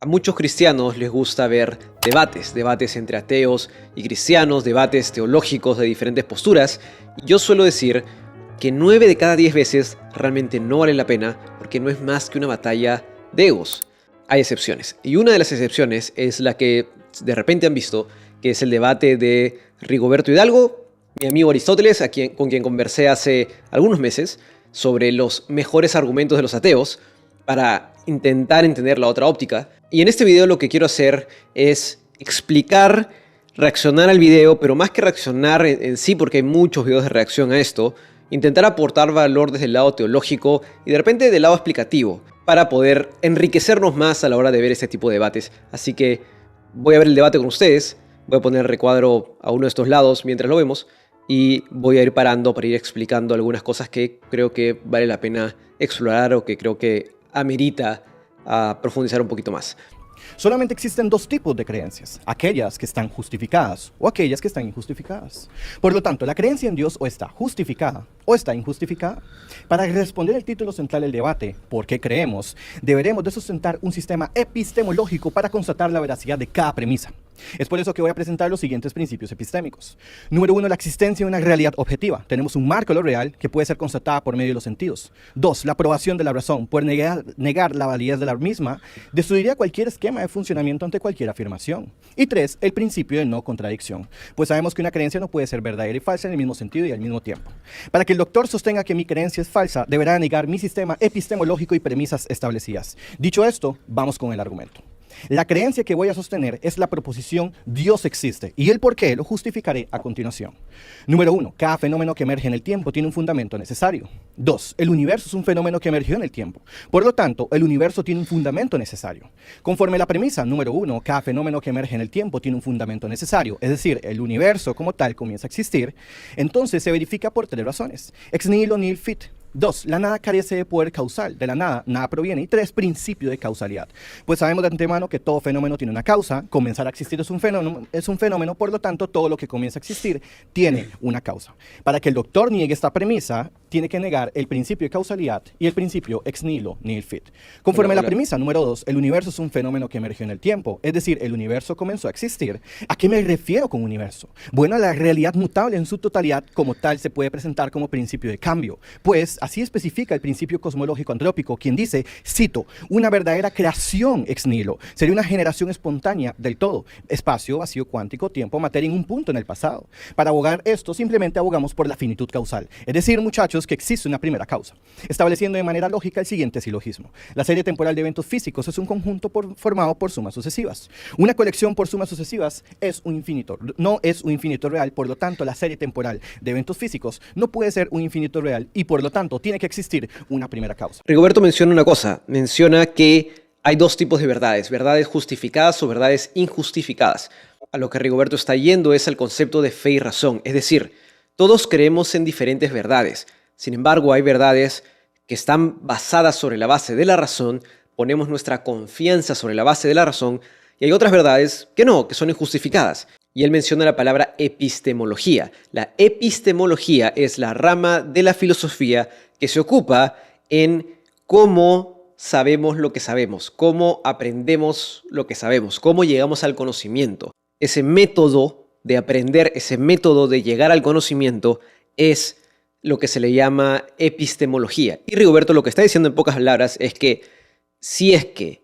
A muchos cristianos les gusta ver debates entre ateos y cristianos, debates teológicos de diferentes posturas. Y yo suelo decir que 9 de cada 10 veces realmente no vale la pena porque no es más que una batalla de egos. Hay excepciones. Y una de las excepciones es la que de repente han visto, que es el debate de Rigoberto Hidalgo, mi amigo Aristóteles, con quien conversé hace algunos meses sobre los mejores argumentos de los ateos para intentar entender la otra óptica. Y en este video lo que quiero hacer es explicar, reaccionar al video, pero más que reaccionar en sí, porque hay muchos videos de reacción a esto, intentar aportar valor desde el lado teológico y de repente del lado explicativo, para poder enriquecernos más a la hora de ver este tipo de debates. Así que voy a ver el debate con ustedes, voy a poner el recuadro a uno de estos lados mientras lo vemos, y voy a ir parando para ir explicando algunas cosas que creo que vale la pena explorar o que creo que amerita a profundizar un poquito más. Solamente existen dos tipos de creencias, aquellas que están justificadas o aquellas que están injustificadas. Por lo tanto, la creencia en Dios o está justificada o está injustificada. Para responder el título central del debate, ¿por qué creemos?, deberemos de sustentar un sistema epistemológico para constatar la veracidad de cada premisa. Es por eso que voy a presentar los siguientes principios epistémicos. Número 1, la existencia de una realidad objetiva. Tenemos un marco de lo real que puede ser constatada por medio de los sentidos. 2, la aprobación de la razón. Por negar la validez de la misma, destruiría cualquier esquema de funcionamiento ante cualquier afirmación. Y 3, el principio de no contradicción. Pues sabemos que una creencia no puede ser verdadera y falsa en el mismo sentido y al mismo tiempo. Para que el doctor sostenga que mi creencia es falsa, deberá negar mi sistema epistemológico y premisas establecidas. Dicho esto, vamos con el argumento. La creencia que voy a sostener es la proposición Dios existe, y el por qué lo justificaré a continuación. Número 1, cada fenómeno que emerge en el tiempo tiene un fundamento necesario. 2, el universo es un fenómeno que emergió en el tiempo. Por lo tanto, el universo tiene un fundamento necesario. Conforme a la premisa número 1, cada fenómeno que emerge en el tiempo tiene un fundamento necesario, es decir, el universo como tal comienza a existir, entonces se verifica por 3 razones. Ex nihilo nihil fit. 2, la nada carece de poder causal, de la nada, nada proviene. Y 3, principio de causalidad. Pues sabemos de antemano que todo fenómeno tiene una causa, comenzar a existir es un fenómeno, por lo tanto todo lo que comienza a existir tiene una causa. Para que el doctor niegue esta premisa, tiene que negar el principio de causalidad y el principio ex nihilo nihil fit. Conforme a la premisa número 2, el universo es un fenómeno que emergió en el tiempo, es decir, el universo comenzó a existir. ¿A qué me refiero con universo? Bueno, la realidad mutable en su totalidad como tal se puede presentar como principio de cambio, pues así especifica el principio cosmológico antrópico, quien dice, cito, una verdadera creación ex nihilo sería una generación espontánea del todo, espacio, vacío cuántico, tiempo, materia en un punto en el pasado. Para abogar esto, simplemente abogamos por la finitud causal, es decir, muchachos, que existe una primera causa, estableciendo de manera lógica el siguiente silogismo. La serie temporal de eventos físicos es un conjunto formado por sumas sucesivas. Una colección por sumas sucesivas es un infinito, no es un infinito real, por lo tanto, la serie temporal de eventos físicos no puede ser un infinito real y por lo tanto tiene que existir una primera causa. Rigoberto menciona una cosa, menciona que hay dos tipos de verdades justificadas o verdades injustificadas. A lo que Rigoberto está yendo es al concepto de fe y razón, es decir, todos creemos en diferentes verdades. Sin embargo, hay verdades que están basadas sobre la base de la razón, ponemos nuestra confianza sobre la base de la razón, y hay otras verdades que no, que son injustificadas. Y él menciona la palabra epistemología. La epistemología es la rama de la filosofía que se ocupa en cómo sabemos lo que sabemos, cómo aprendemos lo que sabemos, cómo llegamos al conocimiento. Ese método de aprender, ese método de llegar al conocimiento es lo que se le llama epistemología. Y Rigoberto lo que está diciendo en pocas palabras es que si es que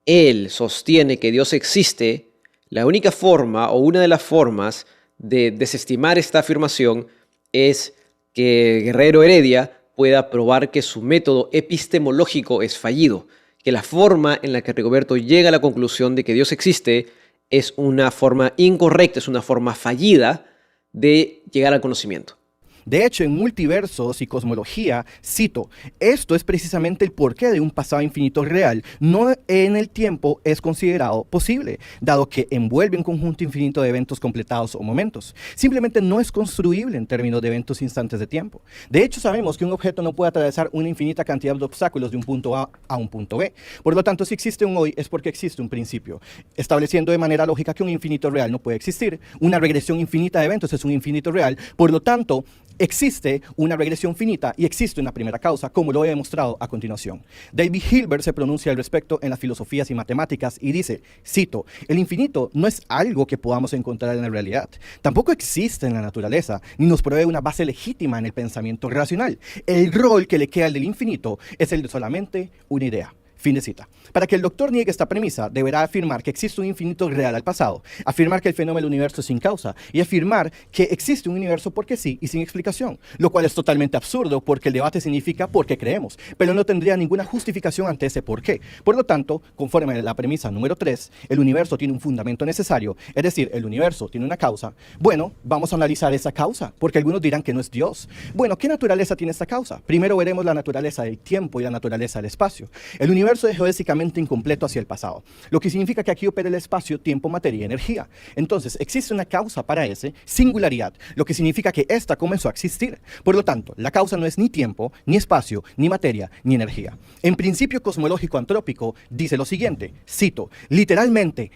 él sostiene que Dios existe, la única forma o una de las formas de desestimar esta afirmación es que Guerrero Heredia pueda probar que su método epistemológico es fallido, que la forma en la que Rigoberto llega a la conclusión de que Dios existe es una forma incorrecta, es una forma fallida de llegar al conocimiento. De hecho, en Multiversos y Cosmología, cito, esto es precisamente el porqué de un pasado infinito real, no en el tiempo es considerado posible, dado que envuelve un conjunto infinito de eventos completados o momentos. Simplemente no es construible en términos de eventos instantes de tiempo. De hecho, sabemos que un objeto no puede atravesar una infinita cantidad de obstáculos de un punto A a un punto B. Por lo tanto, si existe un hoy es porque existe un principio, estableciendo de manera lógica que un infinito real no puede existir. Una regresión infinita de eventos es un infinito real, por lo tanto, Existe una regresión finita y existe una primera causa, como lo he demostrado a continuación. David Hilbert se pronuncia al respecto en las filosofías y matemáticas y dice, cito, el infinito no es algo que podamos encontrar en la realidad. Tampoco existe en la naturaleza, ni nos provee una base legítima en el pensamiento racional. El rol que le queda al del infinito es el de solamente una idea. Fin de cita. Para que el doctor niegue esta premisa, deberá afirmar que existe un infinito real al pasado, afirmar que el fenómeno del universo es sin causa y afirmar que existe un universo porque sí y sin explicación, lo cual es totalmente absurdo porque el debate significa porque creemos, pero no tendría ninguna justificación ante ese por qué. Por lo tanto, conforme a la premisa número 3, el universo tiene un fundamento necesario, es decir, el universo tiene una causa. Bueno, vamos a analizar esa causa, porque algunos dirán que no es Dios. Bueno, ¿qué naturaleza tiene esta causa? Primero veremos la naturaleza del tiempo y la naturaleza del espacio. El universo es geodésicamente incompleto hacia el pasado, lo que significa que aquí opera el espacio, tiempo, materia y energía. Entonces, existe una causa para ese, singularidad, lo que significa que ésta comenzó a existir. Por lo tanto, la causa no es ni tiempo, ni espacio, ni materia, ni energía. En principio cosmológico antrópico dice lo siguiente, cito, literalmente,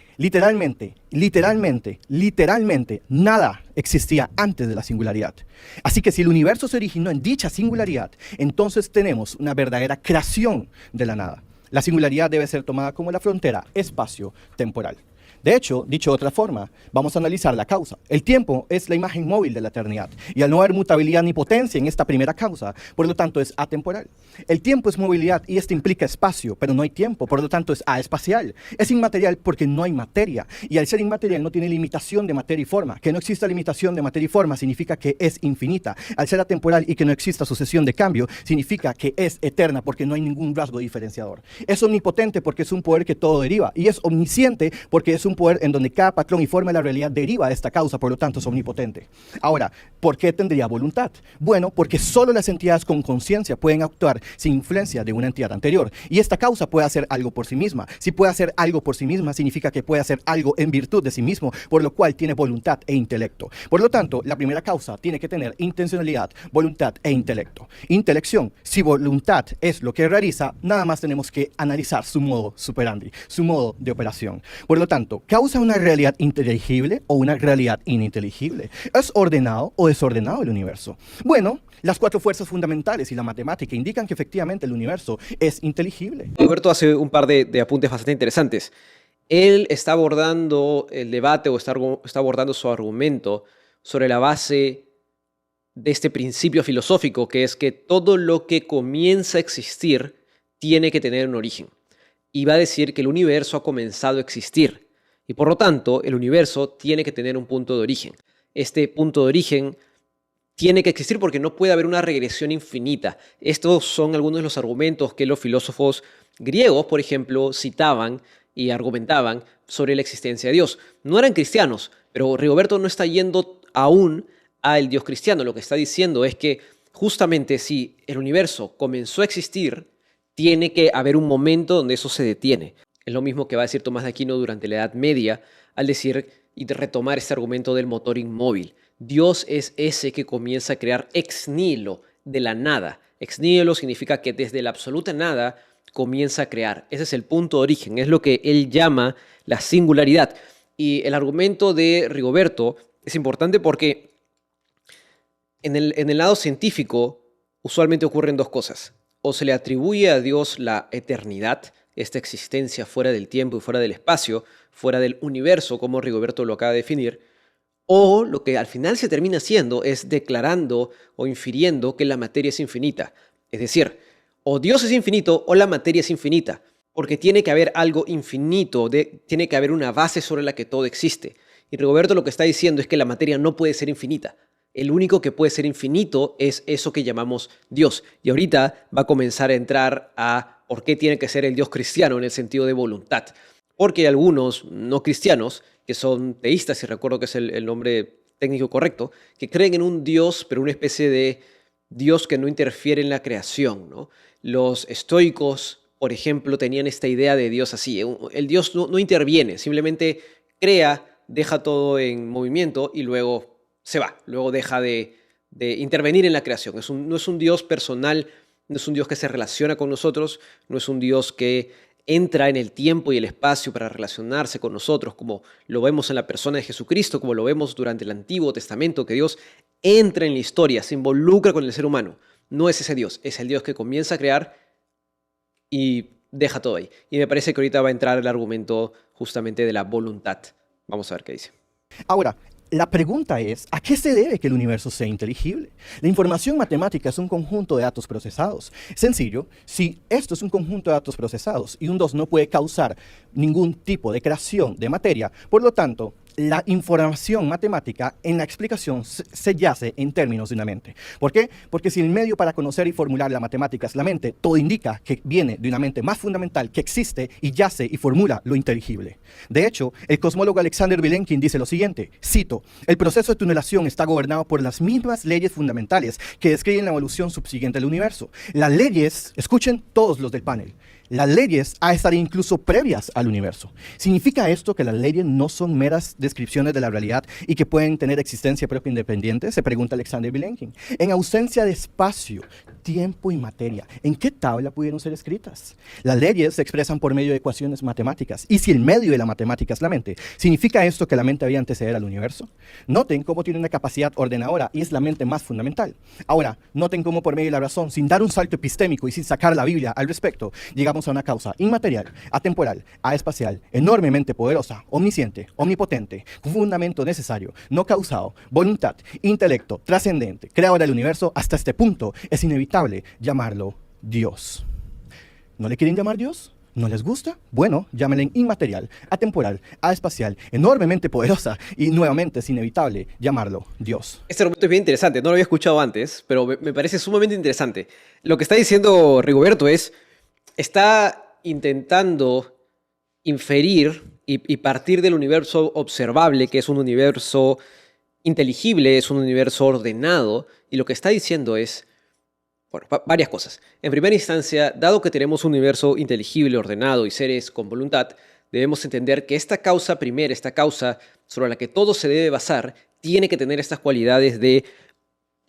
nada existía antes de la singularidad. Así que si el universo se originó en dicha singularidad, entonces tenemos una verdadera creación de la nada. La singularidad debe ser tomada como la frontera espacio-temporal. De hecho, dicho de otra forma, vamos a analizar la causa. El tiempo es la imagen móvil de la eternidad, y al no haber mutabilidad ni potencia en esta primera causa, por lo tanto es atemporal. El tiempo es movilidad y esto implica espacio, pero no hay tiempo, por lo tanto es aespacial. Es inmaterial porque no hay materia, y al ser inmaterial no tiene limitación de materia y forma. Que no exista limitación de materia y forma significa que es infinita. Al ser atemporal y que no exista sucesión de cambio, significa que es eterna porque no hay ningún rasgo diferenciador. Es omnipotente porque es un poder que todo deriva, y es omnisciente porque es un poder en donde cada patrón y forma de la realidad deriva de esta causa, por lo tanto es omnipotente. Ahora, ¿por qué tendría voluntad? Bueno, porque solo las entidades con conciencia pueden actuar sin influencia de una entidad anterior, y esta causa puede hacer algo por sí misma. Si puede hacer algo por sí misma, significa que puede hacer algo en virtud de sí mismo, por lo cual tiene voluntad e intelecto. Por lo tanto, la primera causa tiene que tener intencionalidad, voluntad e intelecto. Intelección, si voluntad es lo que realiza, nada más tenemos que analizar su modo superandi, su modo de operación. Por lo tanto, ¿causa una realidad inteligible o una realidad ininteligible? ¿Es ordenado o desordenado el universo? Bueno, las 4 fuerzas fundamentales y la matemática indican que efectivamente el universo es inteligible. Roberto hace un par de apuntes bastante interesantes. Él está abordando el debate o está abordando su argumento sobre la base de este principio filosófico, que es que todo lo que comienza a existir tiene que tener un origen. Y va a decir que el universo ha comenzado a existir. Y por lo tanto, el universo tiene que tener un punto de origen. Este punto de origen tiene que existir porque no puede haber una regresión infinita. Estos son algunos de los argumentos que los filósofos griegos, por ejemplo, citaban y argumentaban sobre la existencia de Dios. No eran cristianos, pero Rigoberto no está yendo aún al Dios cristiano. Lo que está diciendo es que justamente si el universo comenzó a existir, tiene que haber un momento donde eso se detiene. Es lo mismo que va a decir Tomás de Aquino durante la Edad Media al decir y de retomar este argumento del motor inmóvil. Dios es ese que comienza a crear ex nihilo, de la nada. Ex nihilo significa que desde la absoluta nada comienza a crear. Ese es el punto de origen, es lo que él llama la singularidad. Y el argumento de Rigoberto es importante porque en el lado científico usualmente ocurren 2 cosas. O se le atribuye a Dios la eternidad, esta existencia fuera del tiempo y fuera del espacio, fuera del universo, como Rigoberto lo acaba de definir, o lo que al final se termina haciendo es declarando o infiriendo que la materia es infinita. Es decir, o Dios es infinito o la materia es infinita, porque tiene que haber algo infinito, tiene que haber una base sobre la que todo existe. Y Rigoberto lo que está diciendo es que la materia no puede ser infinita. El único que puede ser infinito es eso que llamamos Dios. Y ahorita va a comenzar a entrar a por qué tiene que ser el Dios cristiano en el sentido de voluntad. Porque hay algunos no cristianos, que son teístas, si recuerdo que es el nombre técnico correcto, que creen en un Dios, pero una especie de Dios que no interfiere en la creación, ¿no? Los estoicos, por ejemplo, tenían esta idea de Dios así. El Dios no interviene, simplemente crea, deja todo en movimiento y luego se va, luego deja de intervenir en la creación. No es un Dios personal, no es un Dios que se relaciona con nosotros, no es un Dios que entra en el tiempo y el espacio para relacionarse con nosotros, como lo vemos en la persona de Jesucristo, como lo vemos durante el Antiguo Testamento, que Dios entra en la historia, se involucra con el ser humano. No es ese Dios, es el Dios que comienza a crear y deja todo ahí. Y me parece que ahorita va a entrar el argumento justamente de la voluntad. Vamos a ver qué dice. Ahora, la pregunta es, ¿a qué se debe que el universo sea inteligible? La información matemática es un conjunto de datos procesados. Sencillo, si esto es un conjunto de datos procesados y un 2 no puede causar ningún tipo de creación de materia, por lo tanto, la información matemática en la explicación se yace en términos de una mente. ¿Por qué? Porque si el medio para conocer y formular la matemática es la mente, todo indica que viene de una mente más fundamental que existe y yace y formula lo inteligible. De hecho, el cosmólogo Alexander Vilenkin dice lo siguiente, cito, el proceso de tunelación está gobernado por las mismas leyes fundamentales que describen la evolución subsiguiente del universo. Las leyes, escuchen todos los del panel, las leyes a estar incluso previas al universo. ¿Significa esto que las leyes no son meras descripciones de la realidad y que pueden tener existencia propia independiente? Se pregunta Alexander Vilenkin. En ausencia de espacio, tiempo y materia, ¿en qué tabla pudieron ser escritas? Las leyes se expresan por medio de ecuaciones matemáticas. Y si el medio de la matemática es la mente, ¿significa esto que la mente había anteceder al universo? Noten cómo tiene una capacidad ordenadora y es la mente más fundamental. Ahora, noten cómo por medio de la razón, sin dar un salto epistémico y sin sacar la Biblia al respecto, llegamos a una causa inmaterial, atemporal, aespacial, enormemente poderosa, omnisciente, omnipotente, fundamento necesario, no causado, voluntad, intelecto, trascendente, creador del universo. Hasta este punto es inevitable llamarlo Dios. ¿No le quieren llamar Dios? ¿No les gusta? Bueno, llámenle inmaterial, atemporal, aespacial, enormemente poderosa y nuevamente es inevitable llamarlo Dios. Este argumento es bien interesante, no lo había escuchado antes, pero me parece sumamente interesante. Lo que está diciendo Rigoberto está intentando inferir y partir del universo observable, que es un universo inteligible, es un universo ordenado, y lo que está diciendo es, bueno, varias cosas. En primera instancia, dado que tenemos un universo inteligible, ordenado y seres con voluntad, debemos entender que esta causa primera, esta causa sobre la que todo se debe basar, tiene que tener estas cualidades de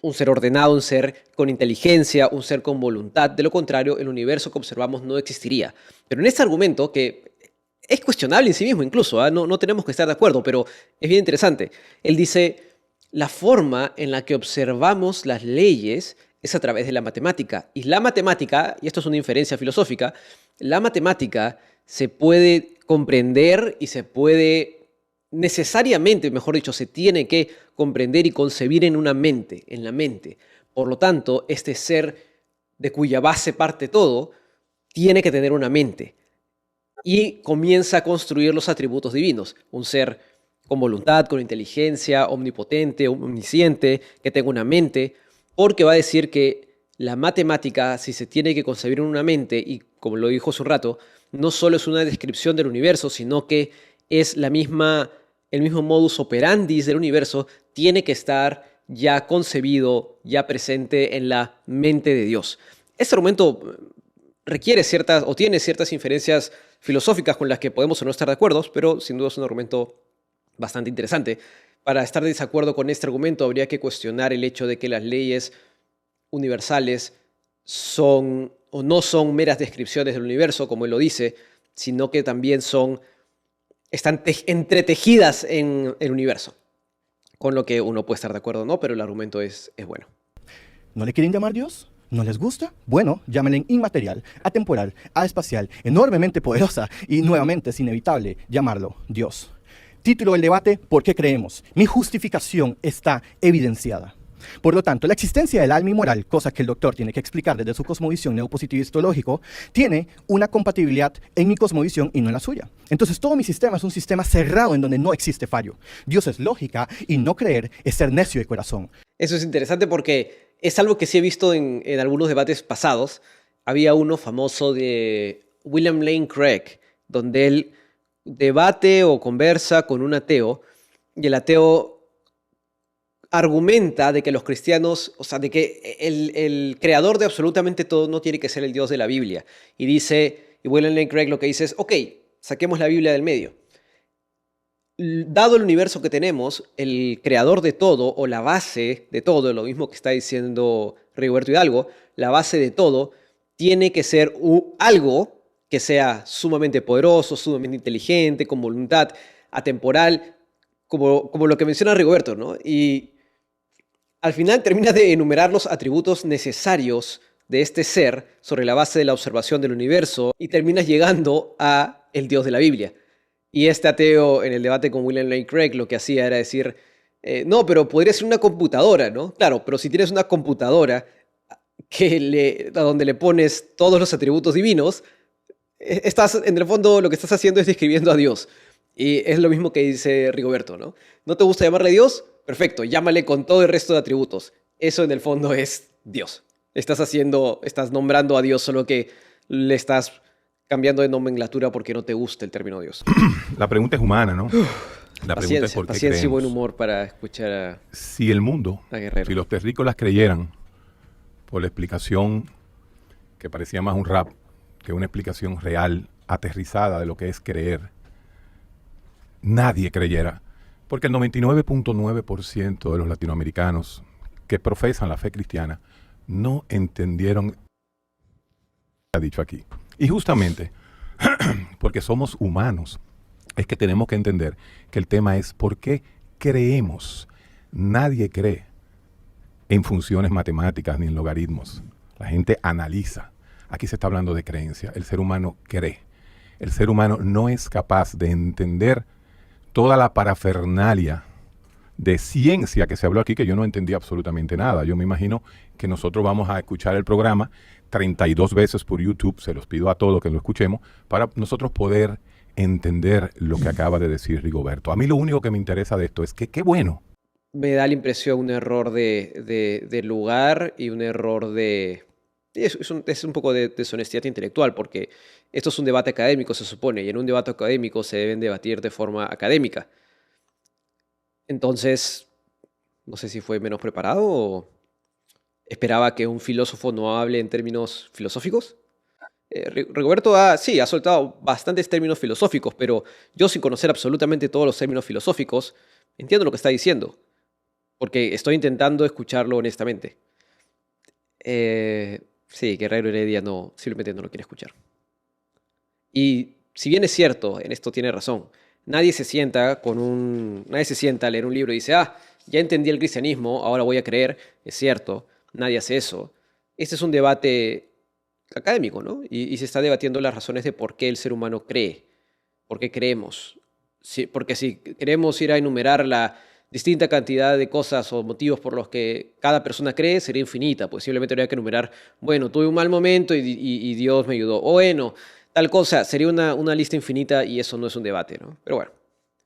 un ser ordenado, un ser con inteligencia, un ser con voluntad. De lo contrario, el universo que observamos no existiría. Pero en este argumento, que es cuestionable en sí mismo incluso, no tenemos que estar de acuerdo, pero es bien interesante. Él dice, la forma en la que observamos las leyes es a través de la matemática. Y la matemática, y esto es una inferencia filosófica, la matemática se puede comprender y se puede necesariamente, mejor dicho, se tiene que comprender y concebir en una mente, en la mente. Por lo tanto, este ser de cuya base parte todo, tiene que tener una mente. Y comienza a construir los atributos divinos. Un ser con voluntad, con inteligencia, omnipotente, omnisciente, que tenga una mente, porque va a decir que la matemática, si se tiene que concebir en una mente, y como lo dijo hace un rato, no solo es una descripción del universo, sino que es el mismo modus operandi del universo, tiene que estar ya concebido, ya presente en la mente de Dios. Este argumento requiere ciertas, o tiene ciertas inferencias filosóficas con las que podemos o no estar de acuerdo, pero sin duda es un argumento bastante interesante. Para estar de desacuerdo con este argumento habría que cuestionar el hecho de que las leyes universales son o no son meras descripciones del universo, como él lo dice, sino que también están entretejidas en el universo, con lo que uno puede estar de acuerdo o no, pero el argumento es bueno. ¿No le quieren llamar Dios? ¿No les gusta? Bueno, llámenle inmaterial, atemporal, aespacial, enormemente poderosa y nuevamente es inevitable llamarlo Dios. Título del debate, ¿por qué creemos? Mi justificación está evidenciada. Por lo tanto, la existencia del alma y moral, cosa que el doctor tiene que explicar desde su cosmovisión neopositivista lógico, tiene una compatibilidad en mi cosmovisión y no en la suya. Entonces, todo mi sistema es un sistema cerrado en donde no existe fallo. Dios es lógica y no creer es ser necio de corazón. Eso es interesante porque es algo que sí he visto en algunos debates pasados. Había uno famoso de William Lane Craig, donde él debate o conversa con un ateo y el ateo argumenta de que los cristianos, o sea, de que el creador de absolutamente todo no tiene que ser el Dios de la Biblia. Y William Lane Craig lo que dice es, ok, saquemos la Biblia del medio. Dado el universo que tenemos, el creador de todo, o la base de todo, lo mismo que está diciendo Rigoberto Hidalgo, la base de todo tiene que ser algo que sea sumamente poderoso, sumamente inteligente, con voluntad, atemporal, como lo que menciona Rigoberto, ¿no? Y al final terminas de enumerar los atributos necesarios de este ser sobre la base de la observación del universo y terminas llegando a el Dios de la Biblia. Y este ateo en el debate con William Lane Craig lo que hacía era decir, no, pero podría ser una computadora, ¿no? Claro, pero si tienes una computadora a donde le pones todos los atributos divinos, en el fondo lo que estás haciendo es describiendo a Dios. Y es lo mismo que dice Rigoberto, ¿no? ¿No te gusta llamarle Dios? Perfecto, llámale con todo el resto de atributos. Eso en el fondo es Dios. Estás nombrando a Dios, solo que le estás cambiando de nomenclatura porque no te gusta el término Dios. La pregunta es humana, ¿no? La pregunta es por qué paciencia y buen creemos. humor para escuchar Si el mundo, a Guerrero. si los terrícolas creyeran por la explicación que parecía más un rap que una explicación real, aterrizada de lo que es creer, nadie creyera. Porque el 99.9% de los latinoamericanos que profesan la fe cristiana no entendieron, ha dicho aquí. Y justamente porque somos humanos, es que tenemos que entender que el tema es por qué creemos. Nadie cree en funciones matemáticas ni en logaritmos. La gente analiza. Aquí se está hablando de creencia. El ser humano cree. El ser humano no es capaz de entender toda la parafernalia de ciencia que se habló aquí, que yo no entendí absolutamente nada. Yo me imagino que nosotros vamos a escuchar el programa 32 veces por YouTube, se los pido a todos que lo escuchemos, para nosotros poder entender lo que acaba de decir Rigoberto. A mí lo único que me interesa de esto es que qué bueno. Me da la impresión un error de lugar y un error de... Es un poco de deshonestidad intelectual, porque esto es un debate académico, se supone, y en un debate académico se deben debatir de forma académica. Entonces, no sé si fue menos preparado o esperaba que un filósofo no hable en términos filosóficos. Rigoberto sí, ha soltado bastantes términos filosóficos, pero yo sin conocer absolutamente todos los términos filosóficos, entiendo lo que está diciendo, porque estoy intentando escucharlo honestamente. Sí, Guerrero Heredia simplemente no lo quiere escuchar. Y si bien es cierto, en esto tiene razón, nadie se sienta a leer un libro y dice, ya entendí el cristianismo, ahora voy a creer. Es cierto, nadie hace eso. Este es un debate académico, ¿no? Y se está debatiendo las razones de por qué el ser humano cree, por qué creemos. Porque si queremos ir a enumerar la distinta cantidad de cosas o motivos por los que cada persona cree, sería infinita, pues simplemente habría que enumerar, bueno, tuve un mal momento y Dios me ayudó, o bueno, tal cosa, sería una lista infinita y eso no es un debate, ¿no? Pero bueno,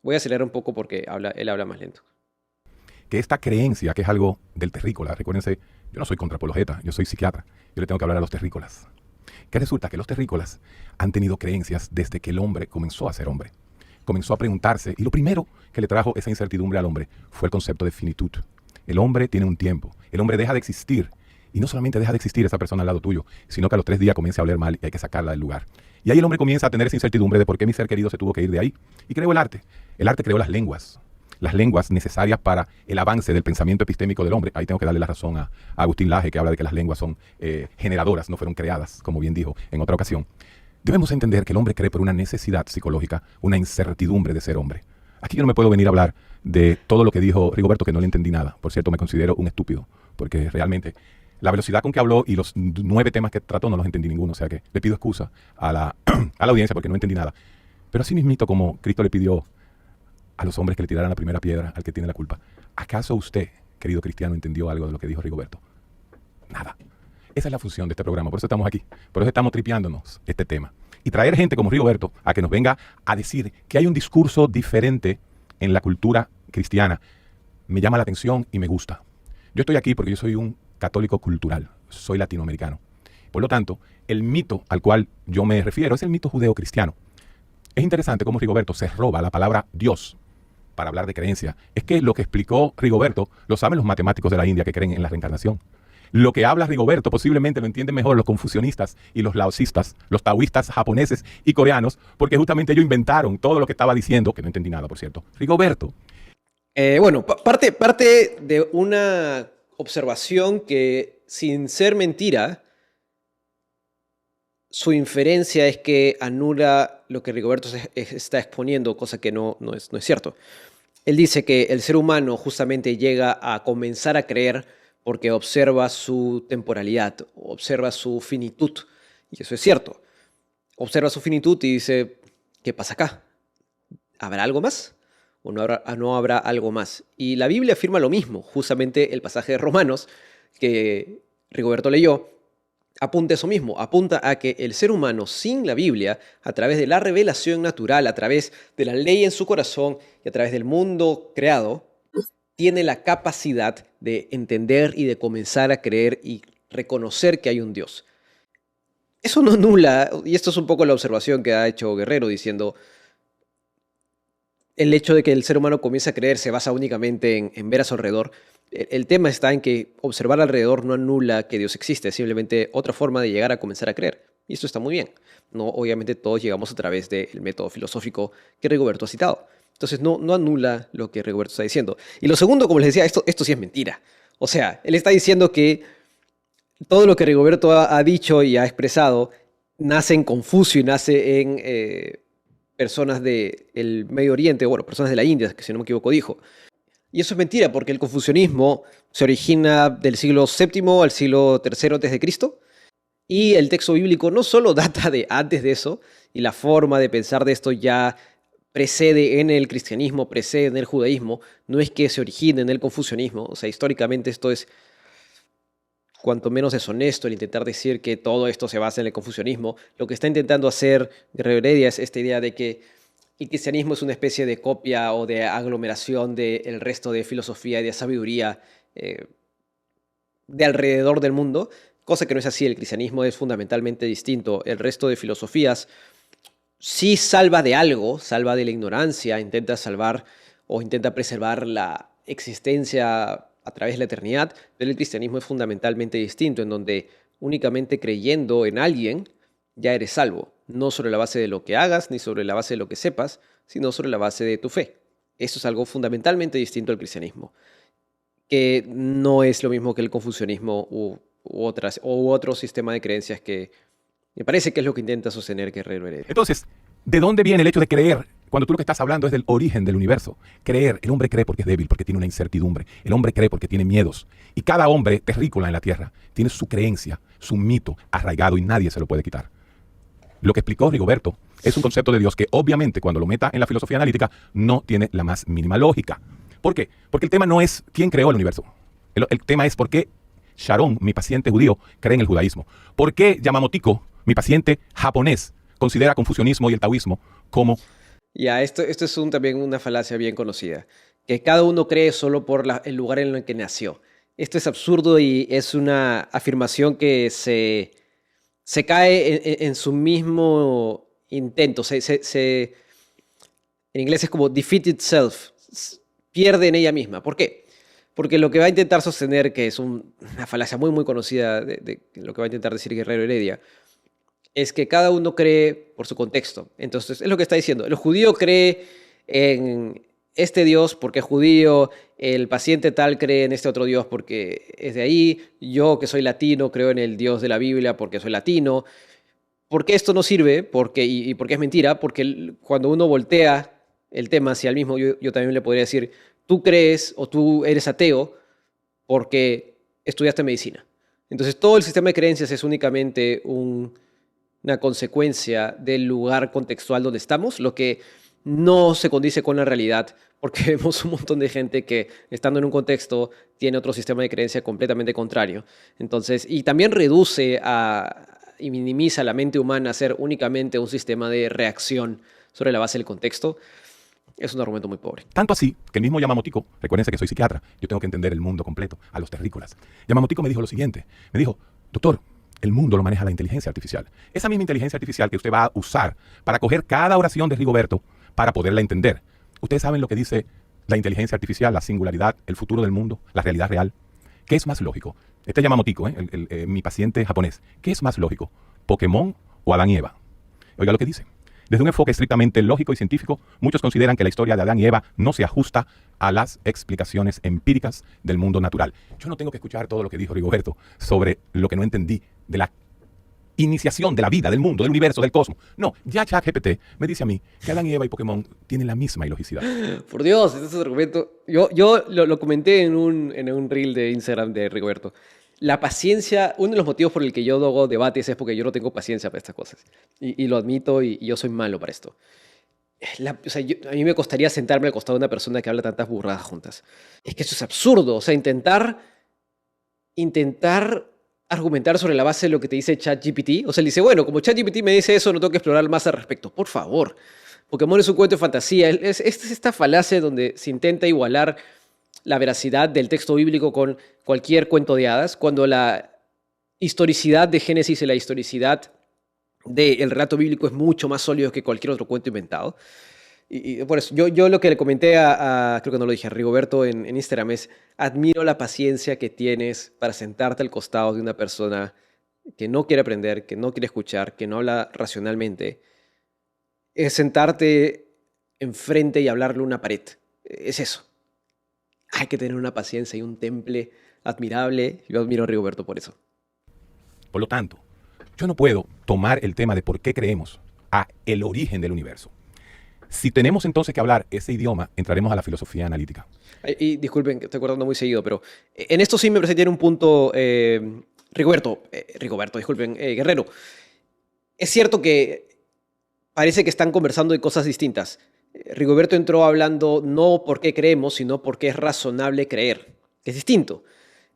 voy a acelerar un poco porque él habla más lento. Que esta creencia, que es algo del terrícola, recuérdense, yo no soy contraapologeta, yo soy psiquiatra, yo le tengo que hablar a los terrícolas. Que resulta que los terrícolas han tenido creencias desde que el hombre comenzó a ser hombre. Comenzó a preguntarse, y lo primero que le trajo esa incertidumbre al hombre fue el concepto de finitud. El hombre tiene un tiempo, el hombre deja de existir, y no solamente deja de existir esa persona al lado tuyo, sino que a los 3 días comienza a oler mal y hay que sacarla del lugar. Y ahí el hombre comienza a tener esa incertidumbre de por qué mi ser querido se tuvo que ir de ahí. Y creó el arte. El arte creó las lenguas necesarias para el avance del pensamiento epistémico del hombre. Ahí tengo que darle la razón a Agustín Laje, que habla de que las lenguas son generadoras, no fueron creadas, como bien dijo en otra ocasión. Debemos entender que el hombre cree por una necesidad psicológica, una incertidumbre de ser hombre. Aquí yo no me puedo venir a hablar de todo lo que dijo Rigoberto, que no le entendí nada. Por cierto, me considero un estúpido, porque realmente la velocidad con que habló y los 9 temas que trató no los entendí ninguno. O sea que le pido excusa a la audiencia porque no entendí nada. Pero así mismito como Cristo le pidió a los hombres que le tiraran la primera piedra al que tiene la culpa. ¿Acaso usted, querido cristiano, entendió algo de lo que dijo Rigoberto? Nada. Esa es la función de este programa, por eso estamos aquí, por eso estamos tripeándonos este tema. Y traer gente como Rigoberto a que nos venga a decir que hay un discurso diferente en la cultura cristiana, me llama la atención y me gusta. Yo estoy aquí porque yo soy un católico cultural, soy latinoamericano. Por lo tanto, el mito al cual yo me refiero es el mito judeo-cristiano. Es interesante cómo Rigoberto se roba la palabra Dios para hablar de creencia. Es que lo que explicó Rigoberto lo saben los matemáticos de la India que creen en la reencarnación. Lo que habla Rigoberto posiblemente lo entienden mejor los confucionistas y los laocistas, los taoístas japoneses y coreanos, porque justamente ellos inventaron todo lo que estaba diciendo, que no entendí nada, por cierto, Rigoberto. Bueno, parte de una observación que, sin ser mentira, su inferencia es que anula lo que Rigoberto está exponiendo, cosa que no es cierto. Él dice que el ser humano justamente llega a comenzar a creer porque observa su temporalidad, observa su finitud. Y eso es cierto. Observa su finitud y dice, ¿qué pasa acá? ¿Habrá algo más? ¿O no habrá algo más? Y la Biblia afirma lo mismo. Justamente el pasaje de Romanos que Rigoberto leyó apunta eso mismo, apunta a que el ser humano sin la Biblia, a través de la revelación natural, a través de la ley en su corazón y a través del mundo creado, tiene la capacidad de entender y de comenzar a creer y reconocer que hay un Dios. Eso no anula, y esto es un poco la observación que ha hecho Guerrero, diciendo, el hecho de que el ser humano comience a creer se basa únicamente en ver a su alrededor. El tema está en que observar alrededor no anula que Dios existe, es simplemente otra forma de llegar a comenzar a creer. Y esto está muy bien. No, obviamente todos llegamos a través del método filosófico que Rigoberto ha citado. Entonces no anula lo que Rigoberto está diciendo. Y lo segundo, como les decía, esto sí es mentira. O sea, él está diciendo que todo lo que Rigoberto ha dicho y ha expresado nace en Confucio y nace en personas del Medio Oriente, bueno, personas de la India, que si no me equivoco dijo. Y eso es mentira, porque el confucianismo se origina del siglo VII al siglo III antes de Cristo, y el texto bíblico no solo data de antes de eso, y la forma de pensar de esto ya precede en el cristianismo, precede en el judaísmo, no es que se origine en el confucianismo, o sea, históricamente esto es cuanto menos deshonesto el intentar decir que todo esto se basa en el confucianismo. Lo que está intentando hacer Guerrero Heredia es esta idea de que el cristianismo es una especie de copia o de aglomeración del resto de filosofía y de sabiduría de alrededor del mundo, cosa que no es así. El cristianismo es fundamentalmente distinto. El resto de filosofías sí salva de algo, salva de la ignorancia, intenta salvar o intenta preservar la existencia a través de la eternidad, pero el cristianismo es fundamentalmente distinto, en donde únicamente creyendo en alguien ya eres salvo, no sobre la base de lo que hagas, ni sobre la base de lo que sepas, sino sobre la base de tu fe. Eso es algo fundamentalmente distinto al cristianismo, que no es lo mismo que el confucianismo u otro sistema de creencias que me parece que es lo que intenta sostener Guerrero Heredia. Entonces, ¿de dónde viene el hecho de creer? Cuando tú lo que estás hablando es del origen del universo. Creer, el hombre cree porque es débil, porque tiene una incertidumbre. El hombre cree porque tiene miedos. Y cada hombre terrícola en la tierra tiene su creencia, su mito arraigado y nadie se lo puede quitar. Lo que explicó Rigoberto es un concepto de Dios que obviamente cuando lo meta en la filosofía analítica no tiene la más mínima lógica. ¿Por qué? Porque el tema no es quién creó el universo. El tema es por qué Sharon, mi paciente judío, cree en el judaísmo. ¿Por qué Yamamotiko, mi paciente japonés, considera confucianismo y el taoísmo como... Ya, esto es también una falacia bien conocida, que cada uno cree solo por el lugar en el que nació. Esto es absurdo y es una afirmación que se cae en su mismo intento. En inglés es como defeat itself, pierde en ella misma. ¿Por qué? Porque lo que va a intentar sostener, que es una falacia muy conocida de lo que va a intentar decir Guerrero Heredia, es que cada uno cree por su contexto. Entonces, es lo que está diciendo. El judío cree en este Dios porque es judío, el paciente tal cree en este otro Dios porque es de ahí, yo que soy latino creo en el Dios de la Biblia porque soy latino. ¿Por qué esto no sirve? ¿Y por qué es mentira? Porque cuando uno voltea el tema hacia el mismo, yo también le podría decir, tú crees o tú eres ateo porque estudiaste medicina. Entonces, todo el sistema de creencias es únicamente una consecuencia del lugar contextual donde estamos, lo que no se condice con la realidad, porque vemos un montón de gente que, estando en un contexto, tiene otro sistema de creencia completamente contrario. Entonces, y también reduce y minimiza la mente humana a ser únicamente un sistema de reacción sobre la base del contexto. Es un argumento muy pobre. Tanto así que el mismo Yamamotiko, recuérdense que soy psiquiatra, yo tengo que entender el mundo completo, a los terrícolas. Yamamotiko me dijo lo siguiente, me dijo, doctor, el mundo lo maneja la inteligencia artificial. Esa misma inteligencia artificial que usted va a usar para coger cada oración de Rigoberto para poderla entender. Ustedes saben lo que dice la inteligencia artificial, la singularidad, el futuro del mundo, la realidad real. ¿Qué es más lógico? Este Yamamotiko, mi paciente japonés. ¿Qué es más lógico? ¿Pokémon o Adán y Eva? Oiga lo que dice. Desde un enfoque estrictamente lógico y científico, muchos consideran que la historia de Adán y Eva no se ajusta a las explicaciones empíricas del mundo natural. Yo no tengo que escuchar todo lo que dijo Rigoberto sobre lo que no entendí de la iniciación de la vida, del mundo, del universo, del cosmos. No, ya ChatGPT me dice a mí que Adán y Eva y Pokémon tienen la misma ilogicidad. Por Dios, ese es otro argumento. Yo lo comenté en un reel de Instagram de Rigoberto. La paciencia, uno de los motivos por el que yo hago debates es porque yo no tengo paciencia para estas cosas. Y lo admito y yo soy malo para esto. O sea, a mí me costaría sentarme al costado de una persona que habla tantas burradas juntas. Es que eso es absurdo. O sea, intentar argumentar sobre la base de lo que te dice ChatGPT. O sea, él dice, bueno, como ChatGPT me dice eso, no tengo que explorar más al respecto. Por favor. Pokémon es un cuento de fantasía. Es esta falacia donde se intenta igualar la veracidad del texto bíblico con cualquier cuento de hadas, cuando la historicidad de Génesis y la historicidad del relato bíblico es mucho más sólido que cualquier otro cuento inventado. Y por eso, yo lo que le comenté creo que no lo dije, a Rigoberto en Instagram es, admiro la paciencia que tienes para sentarte al costado de una persona que no quiere aprender, que no quiere escuchar, que no habla racionalmente. Es sentarte enfrente y hablarle a una pared. Es eso. Hay que tener una paciencia y un temple admirable. Yo admiro a Rigoberto por eso. Por lo tanto, yo no puedo tomar el tema de por qué creemos a el origen del universo. Si tenemos entonces que hablar ese idioma, entraremos a la filosofía analítica. Y disculpen, que estoy acordando muy seguido, pero en esto sí me parece que tiene un punto Rigoberto, disculpen, Guerrero. Es cierto que parece que están conversando de cosas distintas. Rigoberto entró hablando no por qué creemos, sino por qué es razonable creer, que es distinto.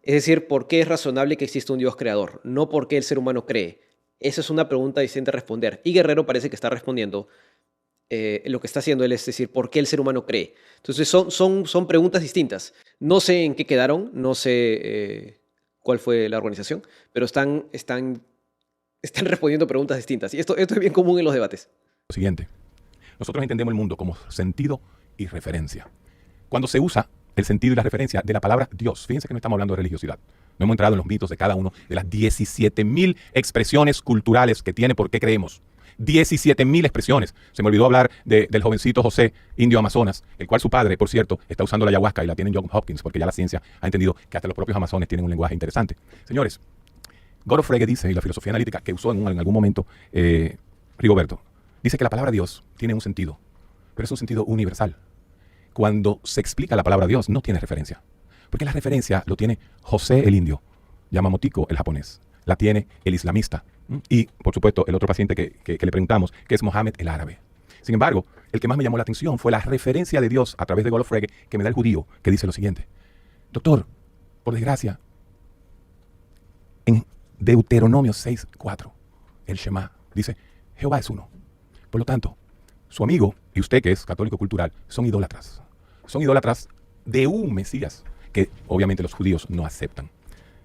Es decir, por qué es razonable que exista un Dios creador, no por qué el ser humano cree. Esa es una pregunta distinta a responder. Y Guerrero parece que está respondiendo lo que está haciendo él, es decir, por qué el ser humano cree. Entonces son preguntas distintas. No sé en qué quedaron, no sé cuál fue la organización, pero están respondiendo preguntas distintas. Y esto es bien común en los debates. Lo siguiente, nosotros entendemos el mundo como sentido y referencia. Cuando se usa el sentido y la referencia de la palabra Dios, fíjense que no estamos hablando de religiosidad. No hemos entrado en los mitos de cada uno de las 17,000 expresiones culturales que tiene por qué creemos. 17,000 expresiones. Se me olvidó hablar del jovencito José, indio amazonas, el cual su padre, por cierto, está usando la ayahuasca y la tiene en Johns Hopkins, porque ya la ciencia ha entendido que hasta los propios amazones tienen un lenguaje interesante. Señores, Gottlob Frege dice, y la filosofía analítica que usó en algún momento Rigoberto, dice que la palabra Dios tiene un sentido, pero es un sentido universal. Cuando se explica la palabra Dios, no tiene referencia, porque la referencia lo tiene José el indio, Yamamoto el japonés, la tiene el islamista, y, por supuesto, el otro paciente que le preguntamos, que es Mohammed el árabe. Sin embargo, el que más me llamó la atención fue la referencia de Dios a través de Gottlob Frege que me da el judío, que dice lo siguiente. Doctor, por desgracia, en Deuteronomio 6:4, el Shema, dice, Jehová es uno. Por lo tanto, su amigo y usted, que es católico cultural, son idólatras. Son idólatras de un Mesías que obviamente los judíos no aceptan.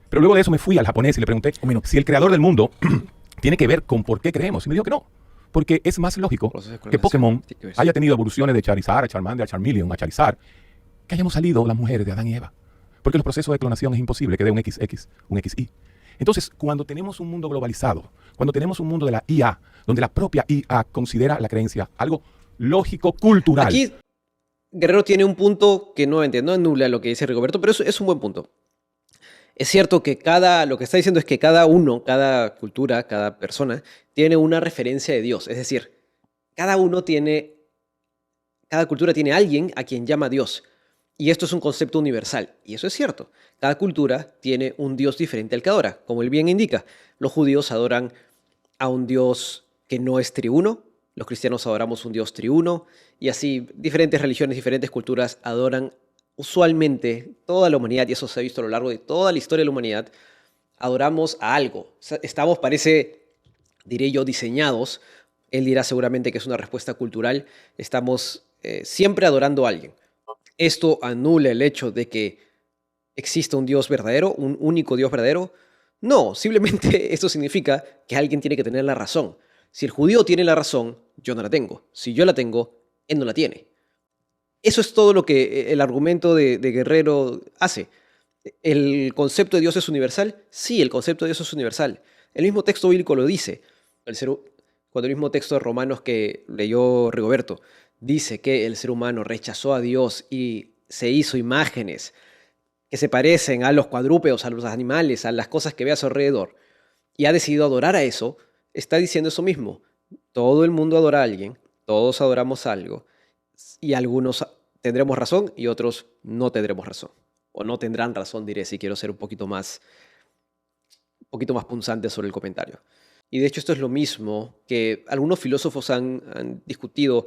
Pero luego de eso me fui al japonés y le pregunté si el creador del mundo tiene que ver con por qué creemos. Y me dijo que no, porque es más lógico que Pokémon haya tenido evoluciones de Charizard a Charmander, a Charmeleon, a Charizard, que hayamos salido las mujeres de Adán y Eva. Porque los procesos de clonación es imposible que dé un XX, un XY. Entonces, cuando tenemos un mundo globalizado, cuando tenemos un mundo de la IA, donde la propia IA considera la creencia algo lógico, cultural. Aquí Guerrero tiene un punto que no anula lo que dice Rigoberto, pero es un buen punto. Es cierto que lo que está diciendo es que cada uno, cada cultura, cada persona, tiene una referencia de Dios. Es decir, cada cultura tiene a alguien a quien llama Dios. Y esto es un concepto universal. Y eso es cierto. Cada cultura tiene un Dios diferente al que adora. Como él bien indica, los judíos adoran a un Dios que no es triuno. Los cristianos adoramos un Dios triuno. Y así, diferentes religiones, diferentes culturas adoran usualmente toda la humanidad, y eso se ha visto a lo largo de toda la historia de la humanidad, adoramos a algo. O sea, estamos, diré yo, diseñados. Él dirá seguramente que es una respuesta cultural. Estamos siempre adorando a alguien. ¿Esto anula el hecho de que exista un Dios verdadero, un único Dios verdadero? No, simplemente esto significa que alguien tiene que tener la razón. Si el judío tiene la razón, yo no la tengo. Si yo la tengo, él no la tiene. Eso es todo lo que el argumento de Guerrero hace. ¿El concepto de Dios es universal? Sí, el concepto de Dios es universal. El mismo texto bíblico lo dice. Cuando el mismo texto de Romanos que leyó Rigoberto dice que el ser humano rechazó a Dios y se hizo imágenes que se parecen a los cuadrúpedos, a los animales, a las cosas que ve a su alrededor. y ha decidido adorar a eso, está diciendo eso mismo. Todo el mundo adora a alguien, todos adoramos algo, y algunos tendremos razón y otros no tendremos razón. O no tendrán razón, diré, si quiero ser un poquito más punzante sobre el comentario. Y de hecho esto es lo mismo que algunos filósofos han discutido,